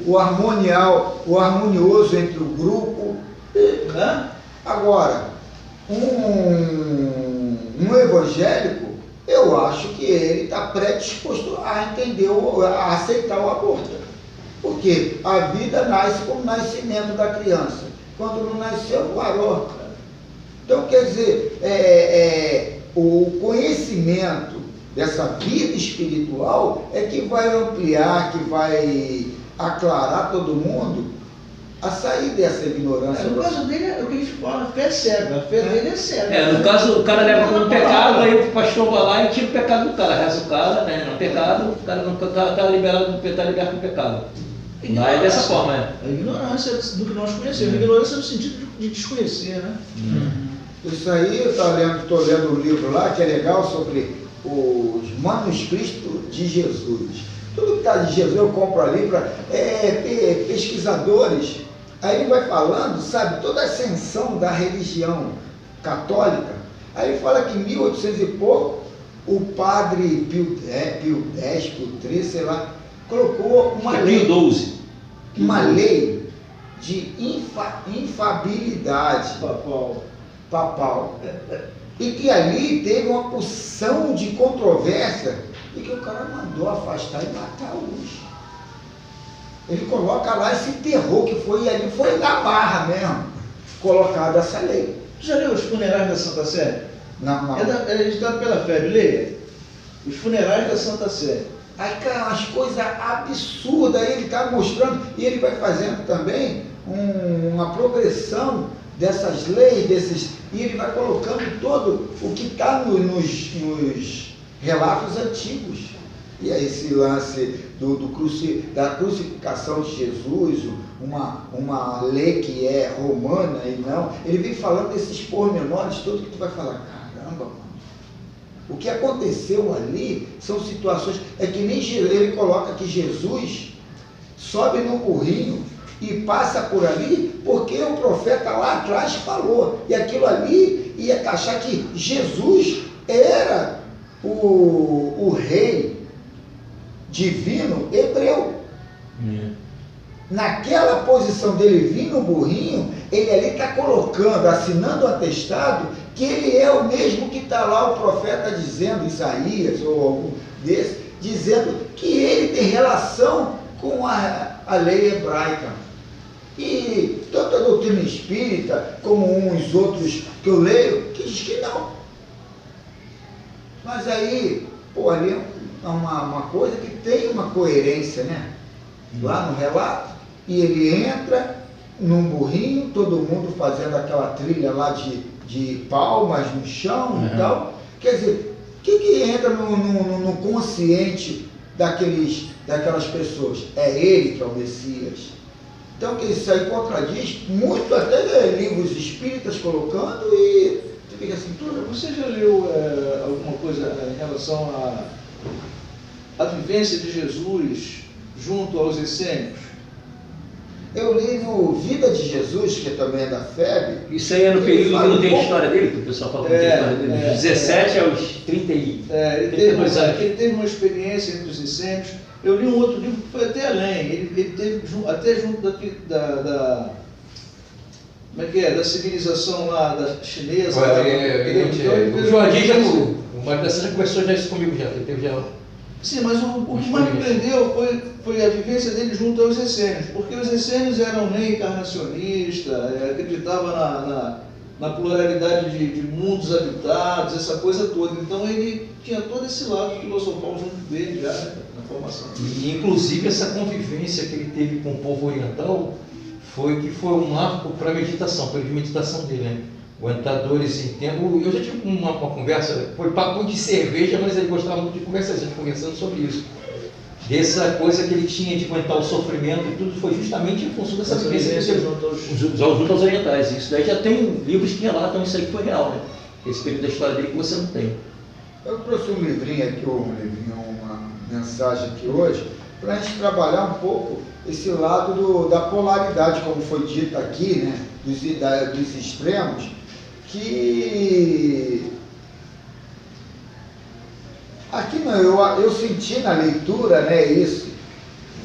o harmonioso entre o grupo. Né? Agora, um evangélico, eu acho que ele está predisposto a entender, a aceitar o aborto. Porque a vida nasce como nascimento da criança. Quando não nasceu, parou. Então, quer dizer, o conhecimento dessa vida espiritual é que vai ampliar, que vai aclarar todo mundo a sair dessa ignorância. No caso dele, é o que a gente fala, fé cega. A fé dele é cega. No caso, o cara leva como pecado, aí o pastor vai lá e tira o pecado do cara, reza o cara, né? No pecado, o cara não está liberado, está liberto do pecado. Não é dessa forma, A ignorância do que nós conhecemos. A ignorância no sentido de desconhecer, né? Isso aí, eu estou lendo um livro lá que é legal sobre os manuscritos de Jesus. Tudo que está de Jesus eu compro ali para pesquisadores. Aí ele vai falando, sabe, toda a ascensão da religião católica. Aí ele fala que em 1800 e pouco, o padre Pio X, Pio XIII, sei lá, colocou uma lei. Pio XII. Uma lei de infabilidade papal. E que ali teve uma porção de controvérsia e que o cara mandou afastar e matar uns. Ele coloca lá esse terror que foi ali, foi na barra mesmo, colocado essa lei. Tu já leu os funerais da Santa Sé? Não. É editado pela FEB, leia. Os funerais da Santa Sé. Aí, cara, umas coisas absurdas, aí ele está mostrando, e ele vai fazendo também uma progressão dessas leis, e ele vai colocando todo o que está nos relatos antigos. E aí esse lance da crucificação de Jesus, uma lei que é romana e não, ele vem falando desses pormenores, tudo que tu vai falar, caramba, mano. O que aconteceu ali são situações, é que nem ele coloca que Jesus sobe no burrinho e passa por ali, porque o profeta lá atrás falou, e aquilo ali ia achar que Jesus era o rei divino hebreu. Naquela posição dele vir no burrinho, ele ali está colocando, assinando o atestado, que ele é o mesmo que está lá o profeta dizendo, Isaías ou algum desses, dizendo que ele tem relação com a lei hebraica. E tanto a doutrina espírita, como uns outros que eu leio, que diz que não. Mas aí, ali é uma coisa que tem uma coerência, né? Lá no relato, e ele entra num burrinho, todo mundo fazendo aquela trilha lá de palmas no chão e tal. Quer dizer, o que entra no consciente daquelas pessoas? É ele que é o Messias. Então, que isso aí contradiz muito, até livros espíritas colocando, e você fica assim, tudo. Você já leu alguma coisa em relação à vivência de Jesus junto aos essênios? Eu li no Vida de Jesus, que também é da FEB. Isso aí é no período que não tem história dele, que o pessoal fala que não tem história dele, dos 17 aos 30 e 32 anos. Ele teve uma experiência entre os essênios. Eu li um outro livro que foi até além. Ele teve até junto como é que é? Da civilização lá, da chinesa. O Joaquim já, o Mário da Silva já conversou isso comigo já. Ele teve já. Sim, mas o que mais me prendeu foi a vivência dele junto aos essênios, porque os essênios eram reencarnacionistas, acreditavam na pluralidade de mundos habitados, essa coisa toda. Então ele tinha todo esse lado filosofal junto dele já, né, na formação. E inclusive essa convivência que ele teve com o povo oriental foi um marco para a meditação, para a meditação dele, né? Aguentar dores em tempo. Eu já tive uma conversa, foi papo de cerveja, mas ele gostava muito de conversar, a gente conversando sobre isso. Dessa coisa que ele tinha de aguentar o sofrimento e tudo, foi justamente em função dessa vivência junto aos orientais. Isso daí já tem livros que relatam isso aí que foi real, né? Esse período da história dele que você não tem. Eu trouxe um livrinho aqui, uma mensagem aqui hoje, para a gente trabalhar um pouco esse lado da polaridade, como foi dito aqui, né? Dos extremos, que aqui não, eu senti na leitura, né, isso.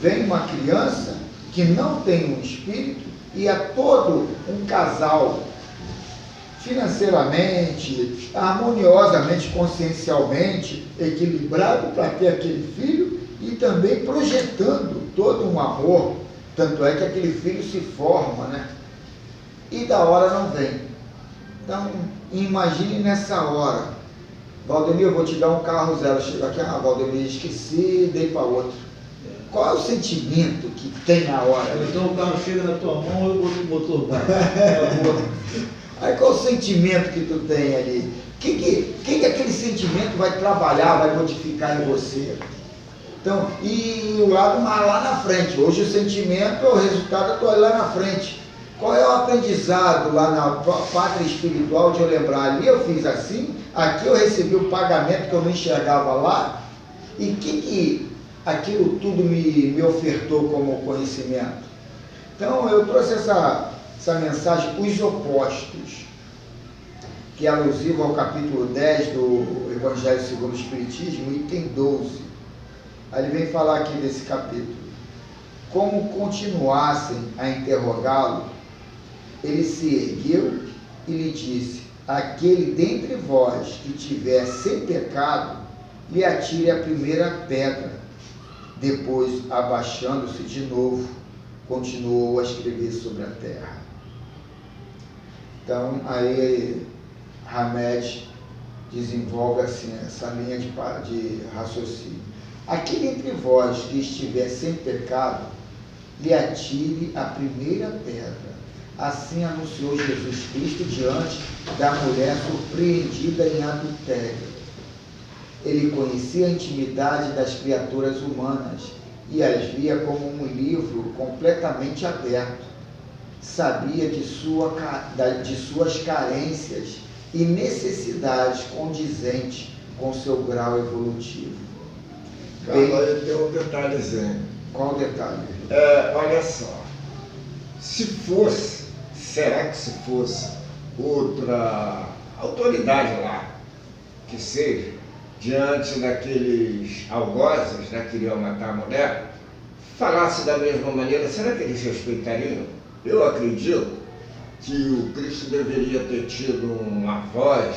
Vem uma criança que não tem um espírito e é todo um casal financeiramente, harmoniosamente, consciencialmente equilibrado para ter aquele filho e também projetando todo um amor. Tanto é que aquele filho se forma, né? E da hora não vem. Então, imagine nessa hora. Valdemir, eu vou te dar um carro zero. Chega aqui, Valdemir, esqueci, dei para outro. Qual é o sentimento que tem na hora? Então o carro chega na tua mão, eu boto o motor baixo. Aí qual o sentimento que tu tem ali? Que aquele sentimento vai trabalhar, vai modificar em você? Então, e o lado mais lá na frente. Hoje o sentimento, o resultado, eu estou lá na frente. Qual é o aprendizado lá na pátria espiritual de eu lembrar? Ali eu fiz assim, aqui eu recebi o pagamento que eu não enxergava lá, e que aquilo tudo me ofertou como conhecimento? Então eu trouxe essa mensagem, os opostos, que é alusivo ao capítulo 10 do Evangelho segundo o Espiritismo, item 12. Aí ele vem falar aqui desse capítulo. Como continuassem a interrogá-lo, ele se ergueu e lhe disse: aquele dentre vós que tiver sem pecado, lhe atire a primeira pedra. Depois, abaixando-se de novo, continuou a escrever sobre a terra. Então, aí Hamed desenvolve assim, essa linha de raciocínio. Aquele entre vós que estiver sem pecado, lhe atire a primeira pedra. Assim anunciou Jesus Cristo diante da mulher surpreendida em adultério. Ele conhecia a intimidade das criaturas humanas e as via como um livro completamente aberto. Sabia de suas carências e necessidades condizentes com seu grau evolutivo. Carlos, tem um detalhezinho. Qual o detalhe? Olha só, será que se fosse outra autoridade lá, que seja, diante daqueles algozes, né, que iriam matar a mulher, falasse da mesma maneira, será que eles respeitariam? Eu acredito que o Cristo deveria ter tido uma voz,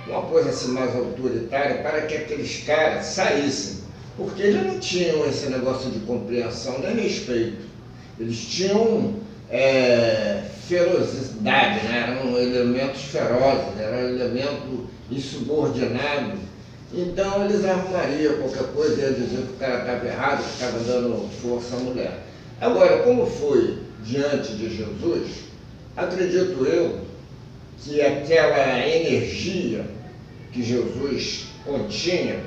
uma coisa assim mais autoritária, para que aqueles caras saíssem, porque eles não tinham esse negócio de compreensão nem respeito. Eles tinham ferocidade, né? Eram elementos ferozes, eram elementos insubordinados. Então eles arrumariam qualquer coisa e iam dizer que o cara estava errado, que estava dando força à mulher. Agora, como foi diante de Jesus, acredito eu que aquela energia que Jesus continha,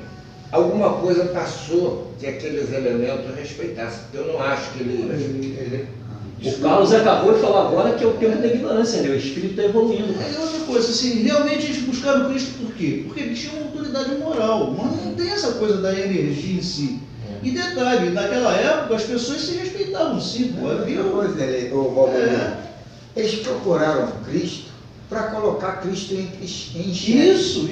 alguma coisa passou que aqueles elementos respeitassem. Eu não acho que ele O Carlos acabou de falar agora que é o tempo da ignorância, né? O espírito está evoluindo. Aí outra coisa, assim, realmente eles buscaram Cristo por quê? Porque eles tinham uma autoridade moral, mas não tem essa coisa da energia em si. E detalhe, naquela época as pessoas se respeitavam sim, pô. Eles procuraram Cristo para colocar Cristo em xeque. Isso,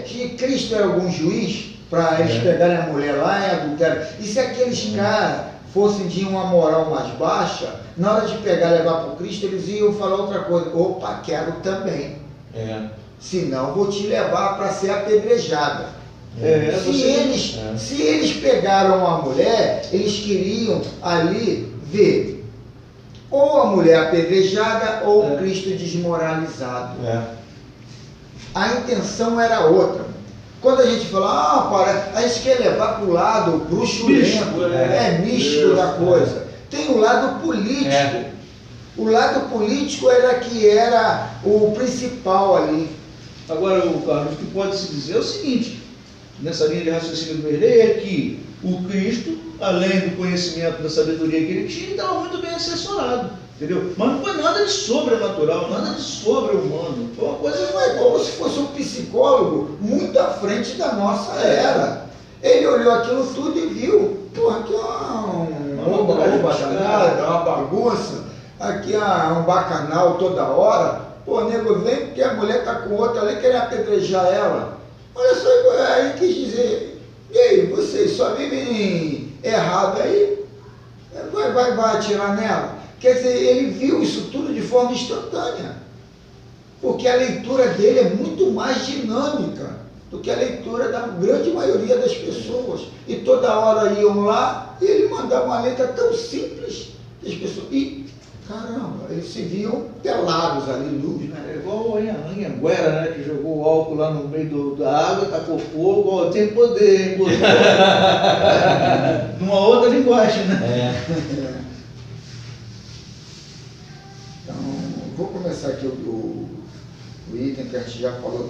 Que Cristo era algum juiz para eles pegarem a mulher lá em adultério. E se aqueles caras fossem de uma moral mais baixa, na hora de pegar e levar para o Cristo, eles iam falar outra coisa. Opa, quero também. Senão vou te levar para ser apedrejada. Se eles pegaram a mulher, eles queriam ali ver ou a mulher apedrejada ou o Cristo desmoralizado. A intenção era outra. Quando a gente fala, a gente quer levar para o lado bruxulento, místico da coisa. Tem o lado político. O lado político era o principal ali. Agora, Carlos, o que pode se dizer é o seguinte, nessa linha de raciocínio do Verley, é que o Cristo, além do conhecimento, da sabedoria que ele tinha, estava muito bem assessorado, entendeu? Mas não foi nada de sobrenatural, nada de sobre-humano. Foi uma coisa... Não é como se fosse um psicólogo muito à frente da nossa era. Ele olhou aquilo tudo e viu, pô, aqui é uma bagunça, aqui é um bacanal toda hora. Pô, nego vem porque a mulher está com outra ali, querendo apedrejar ela. Olha só, aí quis dizer, e aí, vocês só vivem errado aí, vai atirar nela? Quer dizer, ele viu isso tudo de forma instantânea, porque a leitura dele é muito mais dinâmica do que a leitura da grande maioria das pessoas. E toda hora iam lá e ele mandava uma letra tão simples que as pessoas... Caramba, eles se viam pelados ali, nus, né? É igual a Anhanguera, né? Que jogou o álcool lá no meio da água, tacou fogo, tem poder, hein? Numa outra linguagem, né? Então, vou começar aqui o item que a gente já falou.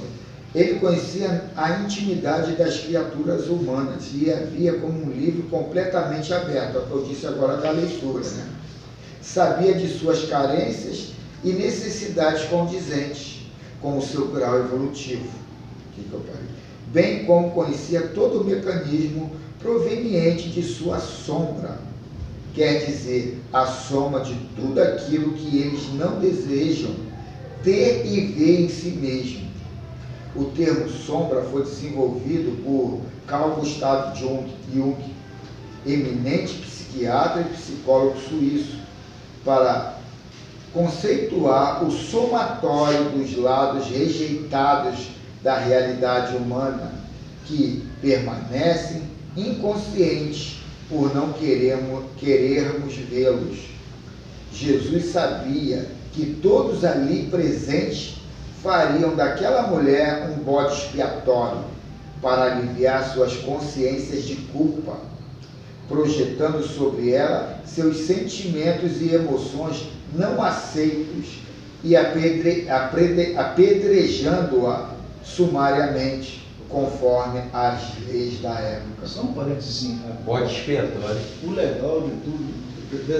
Ele conhecia a intimidade das criaturas humanas e havia como um livro completamente aberto, é o que eu disse agora da leitura, né? Sabia de suas carências e necessidades condizentes com o seu grau evolutivo, bem como conhecia todo o mecanismo proveniente de sua sombra, quer dizer, a soma de tudo aquilo que eles não desejam ter e ver em si mesmo. O termo sombra foi desenvolvido por Carl Gustav Jung, eminente psiquiatra e psicólogo suíço, para conceituar o somatório dos lados rejeitados da realidade humana, que permanecem inconscientes por não querermos vê-los. Jesus sabia que todos ali presentes fariam daquela mulher um bode expiatório para aliviar suas consciências de culpa, projetando sobre ela seus sentimentos e emoções não aceitos e apedrejando-a sumariamente, conforme as leis da época. Só um parênteses, Bode expiatório. O legal de tudo,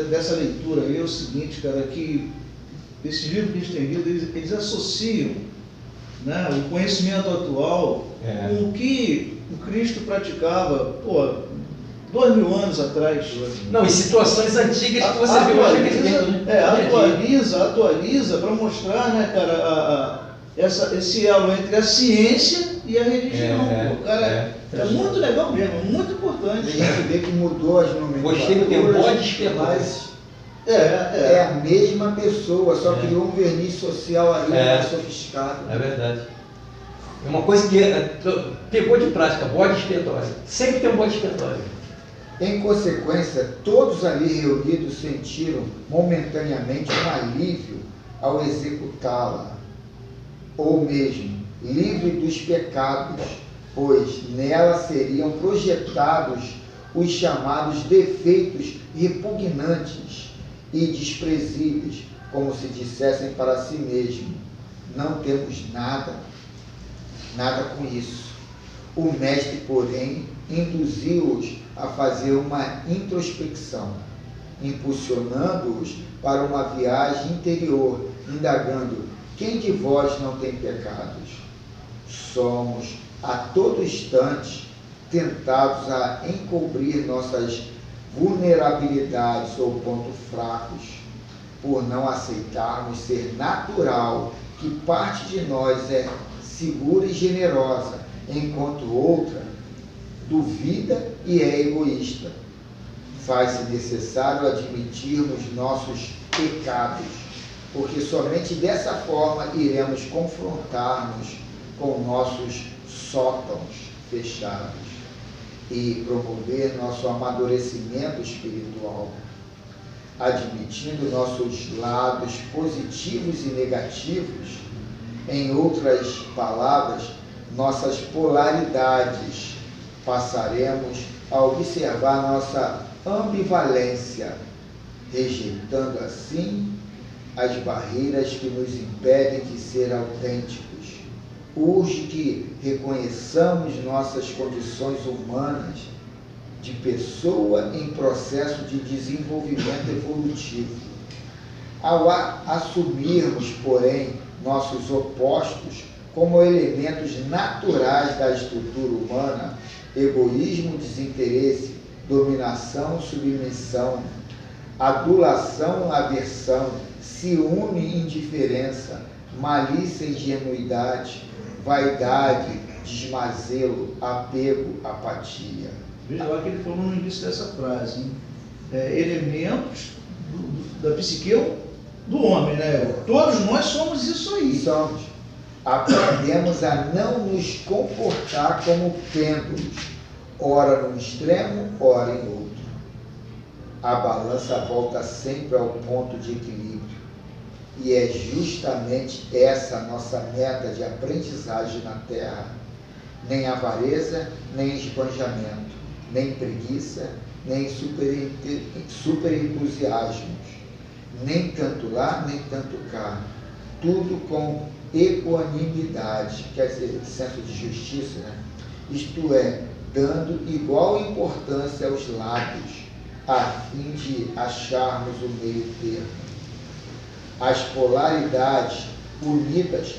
dessa leitura aí é o seguinte, cara, que esses livros que a gente tem lido, eles associam, né, o conhecimento atual com o que o Cristo praticava, 2000 anos atrás. Não, em situações antigas que você viu atualiza para mostrar, né, cara, esse elo entre a ciência e a religião. É muito legal mesmo, muito importante. A gente vê que mudou as nomenclaturas. Gostei do tempo, pode espetar. É a mesma pessoa, só criou um verniz social ali mais sofisticado. É verdade. É uma coisa que pegou de prática, bode expiatório. Sempre tem um bode expiatório. Em consequência, todos ali reunidos sentiram momentaneamente um alívio ao executá-la, ou mesmo livre dos pecados, pois nela seriam projetados os chamados defeitos repugnantes e desprezíveis, como se dissessem para si mesmo: não temos nada com isso. O mestre, porém, induziu-os a fazer uma introspecção, impulsionando-os para uma viagem interior, indagando: quem de vós não tem pecados? Somos a todo instante tentados a encobrir nossas vulnerabilidades ou pontos fracos, por não aceitarmos ser natural que parte de nós é segura e generosa, enquanto outra duvida e é egoísta. Faz-se necessário admitirmos nossos pecados, porque somente dessa forma iremos confrontar-nos com nossos sótãos fechados e promover nosso amadurecimento espiritual. admitindo nossos lados positivos e negativos, em outras palavras, nossas polaridades, passaremos a observar nossa ambivalência, rejeitando assim as barreiras que nos impedem de ser autênticos. Urge que reconheçamos nossas condições humanas de pessoa em processo de desenvolvimento evolutivo. Ao assumirmos, porém, nossos opostos como elementos naturais da estrutura humana, egoísmo, desinteresse, dominação, submissão, adulação, aversão, ciúme, indiferença, malícia, ingenuidade, vaidade, desmazelo, apego, apatia. Veja lá que ele falou no início dessa frase, hein? Elementos da psique do homem, né? Todos nós somos isso aí. Somos. Aprendemos a não nos comportar como pêndulos, ora num extremo, ora em outro. A balança volta sempre ao ponto de equilíbrio. E é justamente essa a nossa meta de aprendizagem na Terra. Nem avareza, nem esbanjamento, nem preguiça, nem superentusiasmos, nem tanto lá, nem tanto cá. Tudo com equanimidade, quer dizer, senso de justiça, né? Isto é, dando igual importância aos lados, a fim de acharmos o meio termo. As polaridades unidas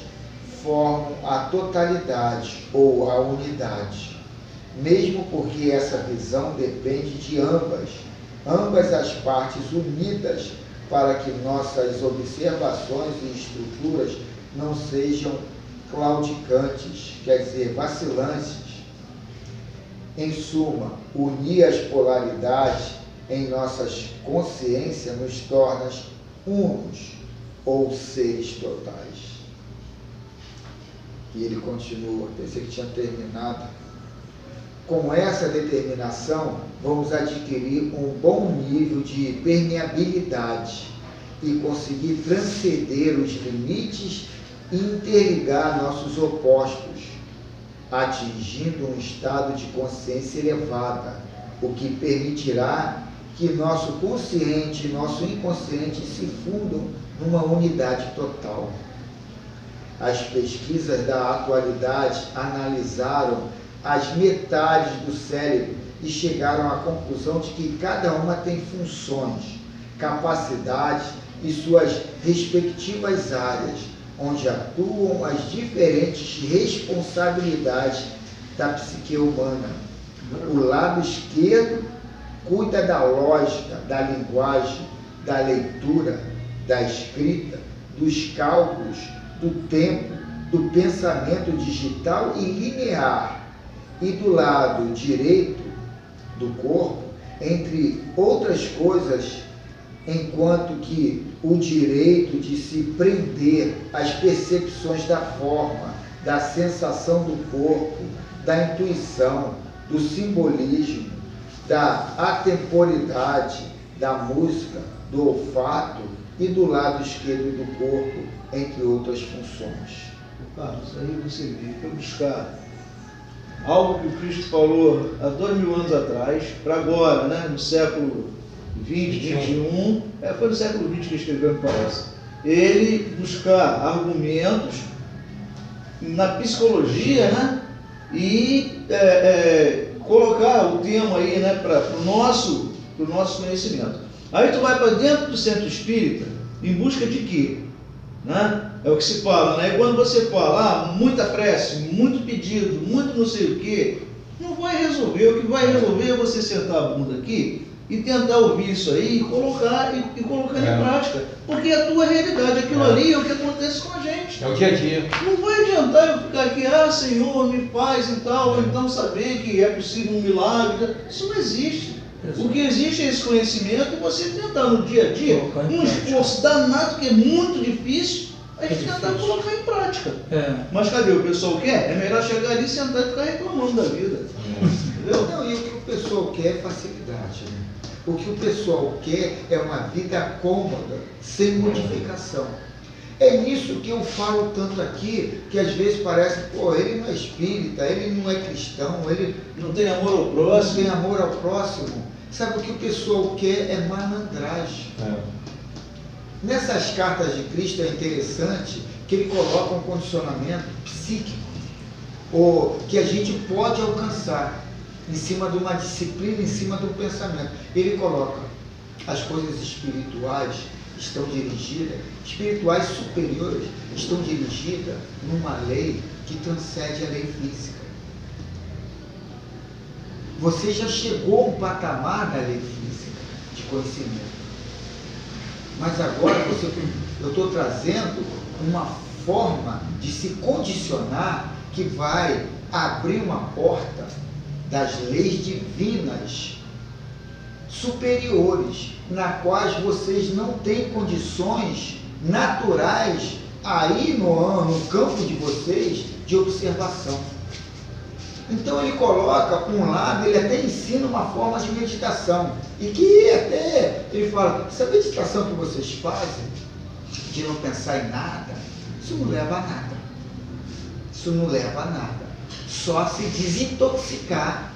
formam a totalidade ou a unidade, mesmo porque essa visão depende de ambas as partes unidas para que nossas observações e estruturas não sejam claudicantes, quer dizer, vacilantes. Em suma, unir as polaridades em nossas consciências nos torna unos ou seres totais. E ele continua, pensei que tinha terminado. Com essa determinação, vamos adquirir um bom nível de permeabilidade e conseguir transcender os limites e interligar nossos opostos, atingindo um estado de consciência elevada, o que permitirá que nosso consciente e nosso inconsciente se fundam numa unidade total. As pesquisas da atualidade analisaram as metades do cérebro e chegaram à conclusão de que cada uma tem funções, capacidades e suas respectivas áreas, onde atuam as diferentes responsabilidades da psique humana. O lado esquerdo cuida da lógica, da linguagem, da leitura, da escrita, dos cálculos, do tempo, do pensamento digital e linear. E do lado direito do corpo, entre outras coisas, enquanto que o direito de se prender às percepções da forma, da sensação do corpo, da intuição, do simbolismo, da atemporidade, da música, do olfato e do lado esquerdo do corpo, entre outras funções. Carlos, aí você vê, para buscar algo que o Cristo falou há 2000 anos atrás, para agora, né, no século 20, 21, foi no século 20 que ele escreveu, me parece. Ele buscar argumentos na psicologia, né, e colocar o tema aí, né, para o nosso conhecimento. Aí tu vai para dentro do centro espírita em busca de quê? Né? É o que se fala, né? Quando você fala, muita prece, muito pedido, muito não sei o quê, não vai resolver. O que vai resolver é você sentar a bunda aqui e tentar ouvir isso aí e colocar em prática. Porque é a tua realidade, aquilo ali é o que acontece com a gente. É o dia a dia. Não vai adiantar eu ficar aqui, Senhor, me faz e tal, ou então saber que é possível um milagre. Isso não existe. O que existe é esse conhecimento e você tentar no dia a dia, um esforço danado que é muito difícil, a gente tentar colocar em prática. Mas cadê? O pessoal quer? É melhor chegar ali, sentar e ficar reclamando da vida. Entendeu? Não, e o que o pessoal quer é facilidade, né? O que o pessoal quer é uma vida cômoda, sem modificação. É nisso que eu falo tanto aqui, que às vezes parece, pô, ele não é espírita, ele não é cristão, ele Não tem amor ao não próximo. tem amor ao próximo. Sabe o que o pessoal quer é malandragem. Nessas cartas de Cristo é interessante que ele coloca um condicionamento psíquico, ou que a gente pode alcançar em cima de uma disciplina, em cima de um pensamento. Ele coloca as coisas espirituais estão dirigidas, espirituais superiores estão dirigidas numa lei que transcende a lei física. Você já chegou a um patamar da lei física de conhecimento. Mas agora eu estou trazendo uma forma de se condicionar que vai abrir uma porta das leis divinas superiores, na quais vocês não têm condições naturais aí no campo de vocês de observação. Então ele coloca um lado, ele até ensina uma forma de meditação, e que até ele fala, essa meditação que vocês fazem de não pensar em nada, isso não leva a nada. Isso não leva a nada. Só se desintoxicar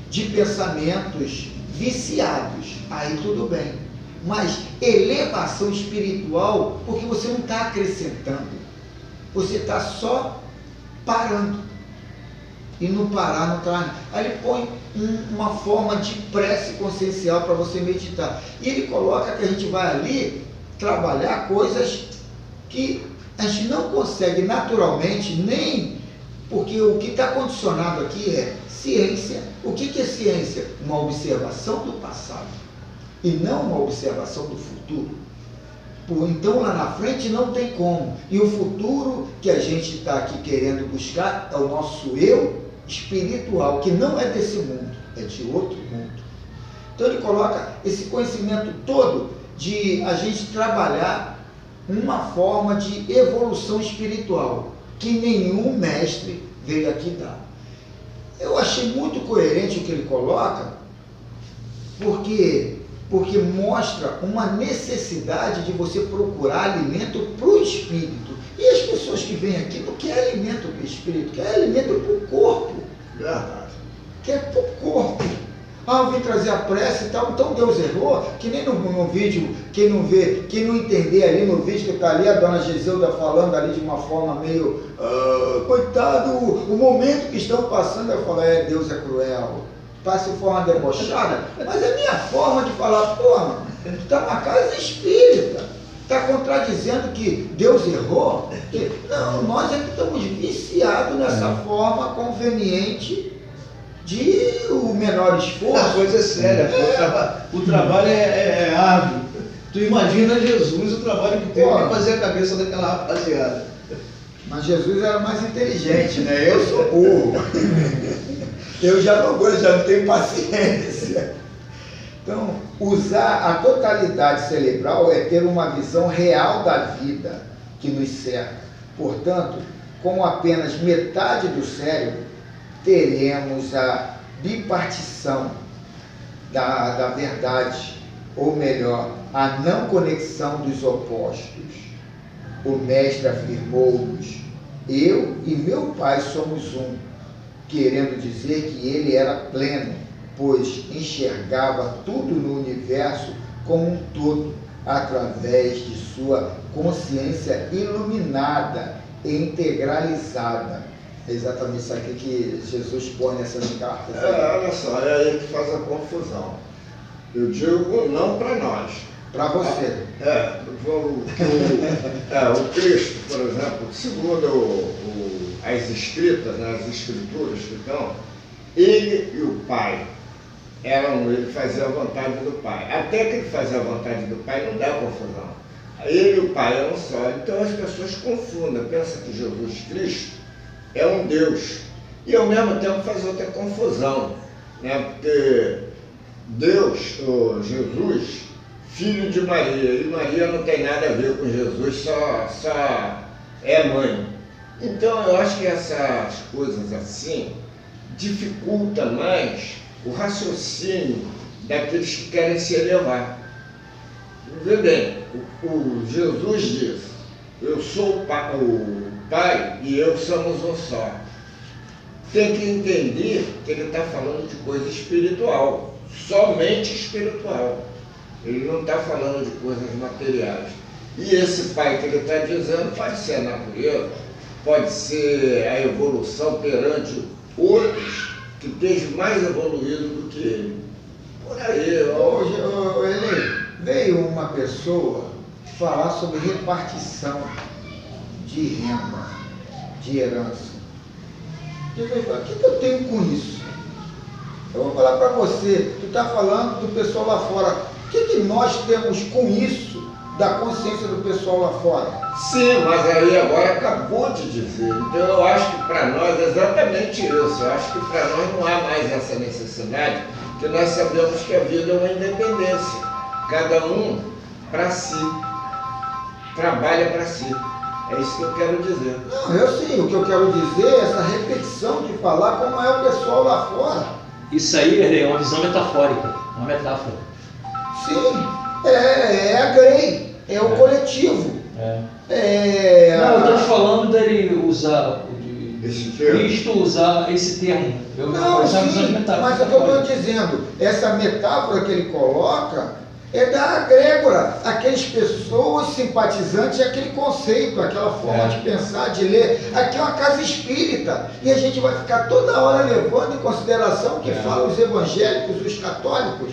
de pensamentos viciados, aí tudo bem. Mas elevação espiritual, porque você não está acrescentando, você está só parando. E no parar não traz. Aí ele põe uma forma de prece consciencial para você meditar. E ele coloca que a gente vai ali trabalhar coisas que a gente não consegue naturalmente, nem porque o que está condicionado aqui é ciência. O que é ciência? Uma observação do passado e não uma observação do futuro. Então lá na frente não tem como. E o futuro que a gente está aqui querendo buscar é o nosso eu espiritual, que não é desse mundo, é de outro mundo. Então ele coloca esse conhecimento todo de a gente trabalhar uma forma de evolução espiritual que nenhum mestre veio aqui dar. Eu achei muito coerente o que ele coloca, porque mostra uma necessidade de você procurar alimento para o espírito. E as pessoas que vêm aqui não querem alimento para o espírito, querem alimento para o corpo. Verdade. Quer para o corpo. Ah, eu vim trazer a prece e tal, então Deus errou, que nem no vídeo, quem não vê, quem não entender ali no vídeo que está ali, a dona Giselda falando ali de uma forma meio, coitado, o momento que estão passando, eu falo, Deus é cruel, passa de forma debochada, mas é minha forma de falar, pô, tu está na casa espírita, está contradizendo que Deus errou? Não, nós é que estamos viciados nessa forma conveniente de o menor esforço. A coisa é séria, o trabalho é árduo. Tu imagina Jesus, o trabalho que teve de fazer a cabeça daquela rapaziada. Mas Jesus era mais inteligente, né? Eu sou burro. Eu já não tenho paciência. Então, usar a totalidade cerebral é ter uma visão real da vida que nos cerca. Portanto, com apenas metade do cérebro, teremos a bipartição da verdade, ou melhor, a não conexão dos opostos. O mestre afirmou-nos, eu e meu pai somos um, querendo dizer que ele era pleno, pois enxergava tudo no universo como um todo, através de sua consciência iluminada e integralizada. É exatamente isso aqui que Jesus põe nessas cartas. Olha só, é aí que faz a confusão. Eu digo não para nós. Para você. O Cristo, por exemplo, segundo as escritas, né, as escrituras que estão, ele e o Pai ele fazia a vontade do Pai. Até que ele fazia a vontade do Pai não dá confusão. Ele e o Pai eram só. Então as pessoas confundem, pensam que Jesus Cristo é um Deus. E ao mesmo tempo faz outra confusão, né? Porque Deus, ou Jesus, filho de Maria, e Maria não tem nada a ver com Jesus, só é mãe. Então eu acho que essas coisas assim dificultam mais o raciocínio daqueles que querem se elevar. Vê bem, o Jesus diz, eu sou o Pai e eu somos um só. Tem que entender que ele está falando de coisa espiritual, somente espiritual. Ele não está falando de coisas materiais. E esse Pai que ele está dizendo pode ser a natureza, pode ser a evolução perante outros que estejam mais evoluídos do que ele. Por aí, Hoje, veio uma pessoa falar sobre repartição de renda, de herança. O que eu tenho com isso? Eu vou falar para você, tu está falando do pessoal lá fora. O que nós temos com isso da consciência do pessoal lá fora? Sim, mas aí agora acabou de dizer. Então eu acho que para nós é exatamente isso. Eu acho que para nós não há mais essa necessidade, porque nós sabemos que a vida é uma independência. Cada um para si, trabalha para si. É isso que eu quero dizer. Não, eu sim, o que eu quero dizer é essa repetição de falar como é o pessoal lá fora. Isso aí é uma visão metafórica, uma metáfora. Sim, é a grey, é o coletivo. Não, eu estou te falando dele usar, Esse termo. Cristo usar esse termo. Não, sim, mas o que eu estou dizendo, essa metáfora que ele coloca é da egrégora, aquelas pessoas simpatizantes, aquele conceito, aquela forma de pensar, de ler. Aqui é uma casa espírita e a gente vai ficar toda hora levando em consideração o que falam os evangélicos, os católicos.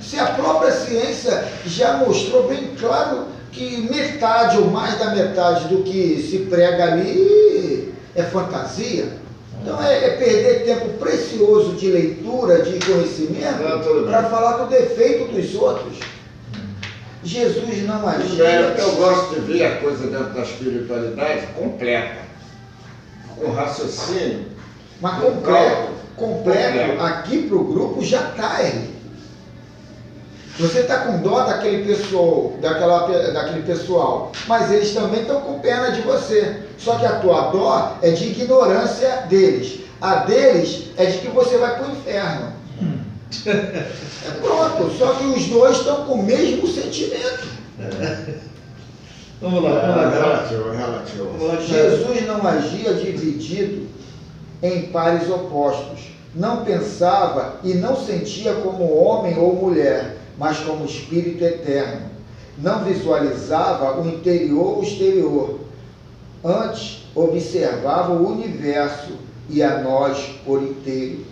Se a própria ciência já mostrou bem claro que metade ou mais da metade do que se prega ali é fantasia. Então é perder tempo precioso de leitura, de conhecimento, para falar do defeito dos outros. Jesus não agia. Eu gosto de ver a coisa dentro da espiritualidade completa, com raciocínio. Mas completo aqui para o grupo já está ele. Você está com dó daquele pessoal, mas eles também estão com pena de você. Só que a tua dó é de ignorância deles. A deles é de que você vai para o inferno. Pronto, só que os dois estão com o mesmo sentimento. Vamos lá. Relativo. Jesus não agia dividido em pares opostos. Não pensava e não sentia como homem ou mulher, mas como espírito eterno. Não visualizava o interior ou o exterior. Antes, observava o universo e a nós por inteiro,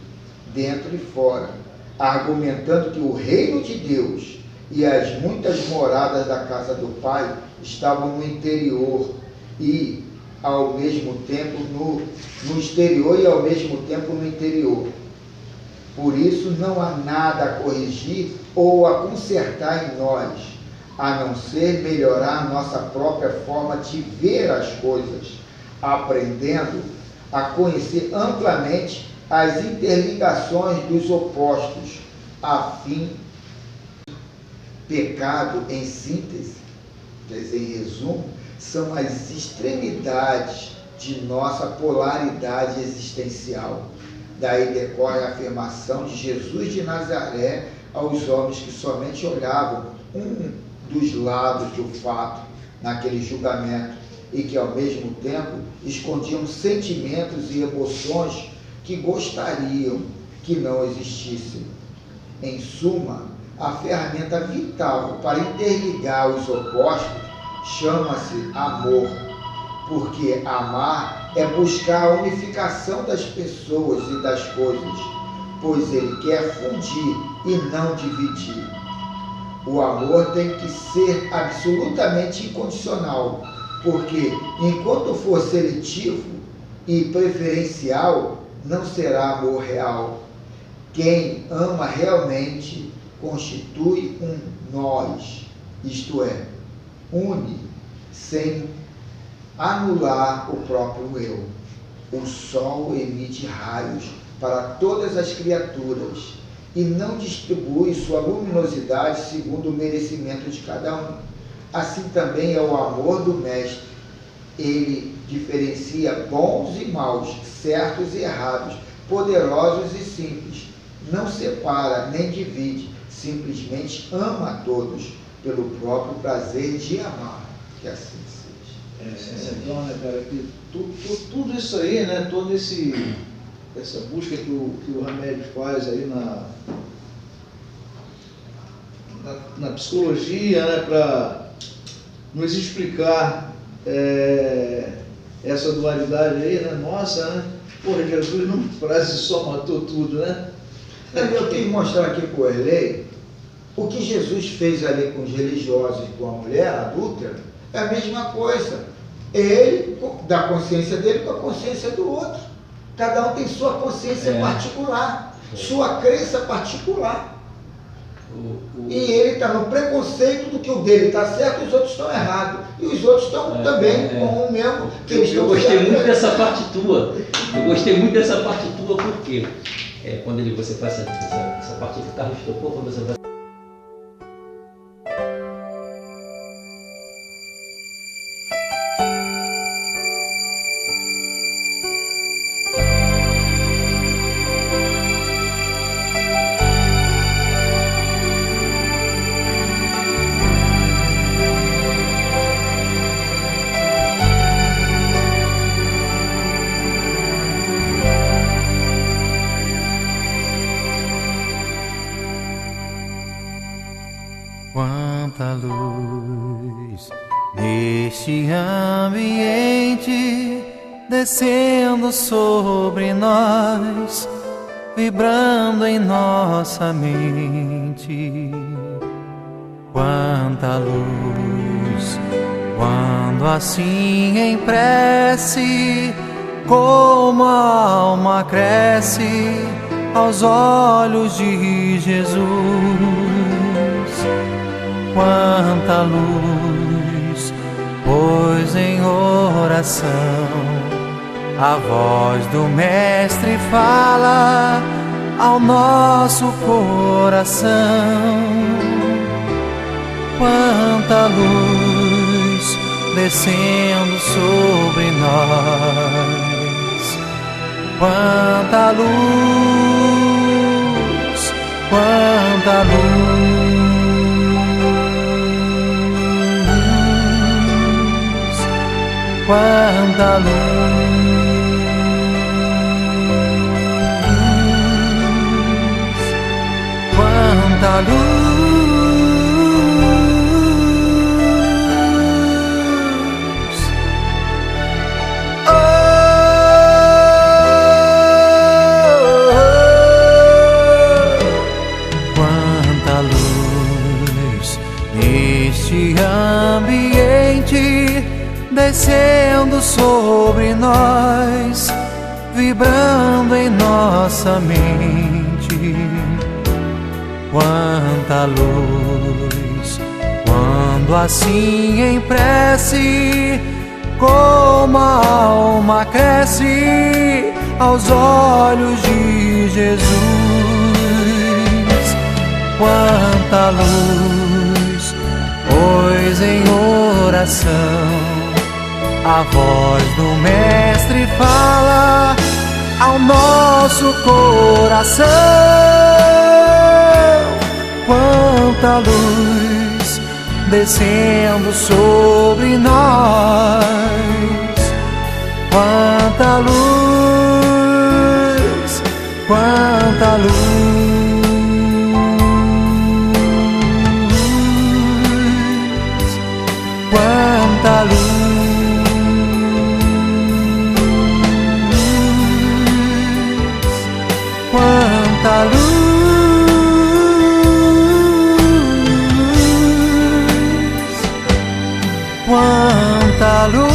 dentro e fora, argumentando que o reino de Deus e as muitas moradas da casa do Pai estavam no interior e ao mesmo tempo no exterior e ao mesmo tempo no interior. Por isso não há nada a corrigir ou a consertar em nós, a não ser melhorar a nossa própria forma de ver as coisas, aprendendo a conhecer amplamente as interligações dos opostos, a fim pecado em síntese, quer dizer, em resumo, são as extremidades de nossa polaridade existencial. Daí decorre a afirmação de Jesus de Nazaré aos homens que somente olhavam um dos lados do fato naquele julgamento e que ao mesmo tempo escondiam sentimentos e emoções que gostariam que não existissem. Em suma, a ferramenta vital para interligar os opostos chama-se amor, porque amar é buscar a unificação das pessoas e das coisas, pois ele quer fundir e não dividir. O amor tem que ser absolutamente incondicional, porque enquanto for seletivo e preferencial, não será amor real. Quem ama realmente constitui um nós, isto é, une sem anular o próprio eu. O sol emite raios para todas as criaturas e não distribui sua luminosidade segundo o merecimento de cada um. Assim também é o amor do Mestre. Ele diferencia bons e maus, certos e errados, poderosos e simples. Não separa nem divide, simplesmente ama a todos pelo próprio prazer de amar, que assim seja. Então, né, cara, que tudo isso aí, né, toda essa busca que o Hamed faz aí na psicologia, né, para nos explicar essa dualidade aí, né, nossa, né, porra, Jesus numa frase só matou tudo, né? Eu quis mostrar aqui para o Erlei, o que Jesus fez ali com os religiosos e com a mulher adúltera é a mesma coisa. Ele, da consciência dele com a consciência do outro. Cada um tem sua consciência particular, sua crença particular. E ele está no preconceito do que o dele está certo e os outros estão errados. E os outros estão também com o mesmo que eles estão gostei muito dessa parte tua. Eu gostei muito dessa parte tua porque quando você faz essa parte que Carlos tocou, quando você vai... Quanta luz neste ambiente, descendo sobre nós, vibrando em nossa mente. Quanta luz, quando assim em prece, como a alma cresce aos olhos de Jesus. Quanta luz, pois em oração a voz do Mestre fala ao nosso coração. Quanta luz descendo sobre nós. Quanta luz, quanta luz. Quanta luz, quanta luz, oh, quanta luz neste ambiente, descendo sobre nós, vibrando em nossa mente. Quanta luz, quando assim em prece, como a alma cresce aos olhos de Jesus. Quanta luz, pois em oração a voz do Mestre fala ao nosso coração. Quanta luz descendo sobre nós. Quanta luz, quanta luz, quanta luz. Quanta luz, quanta luz.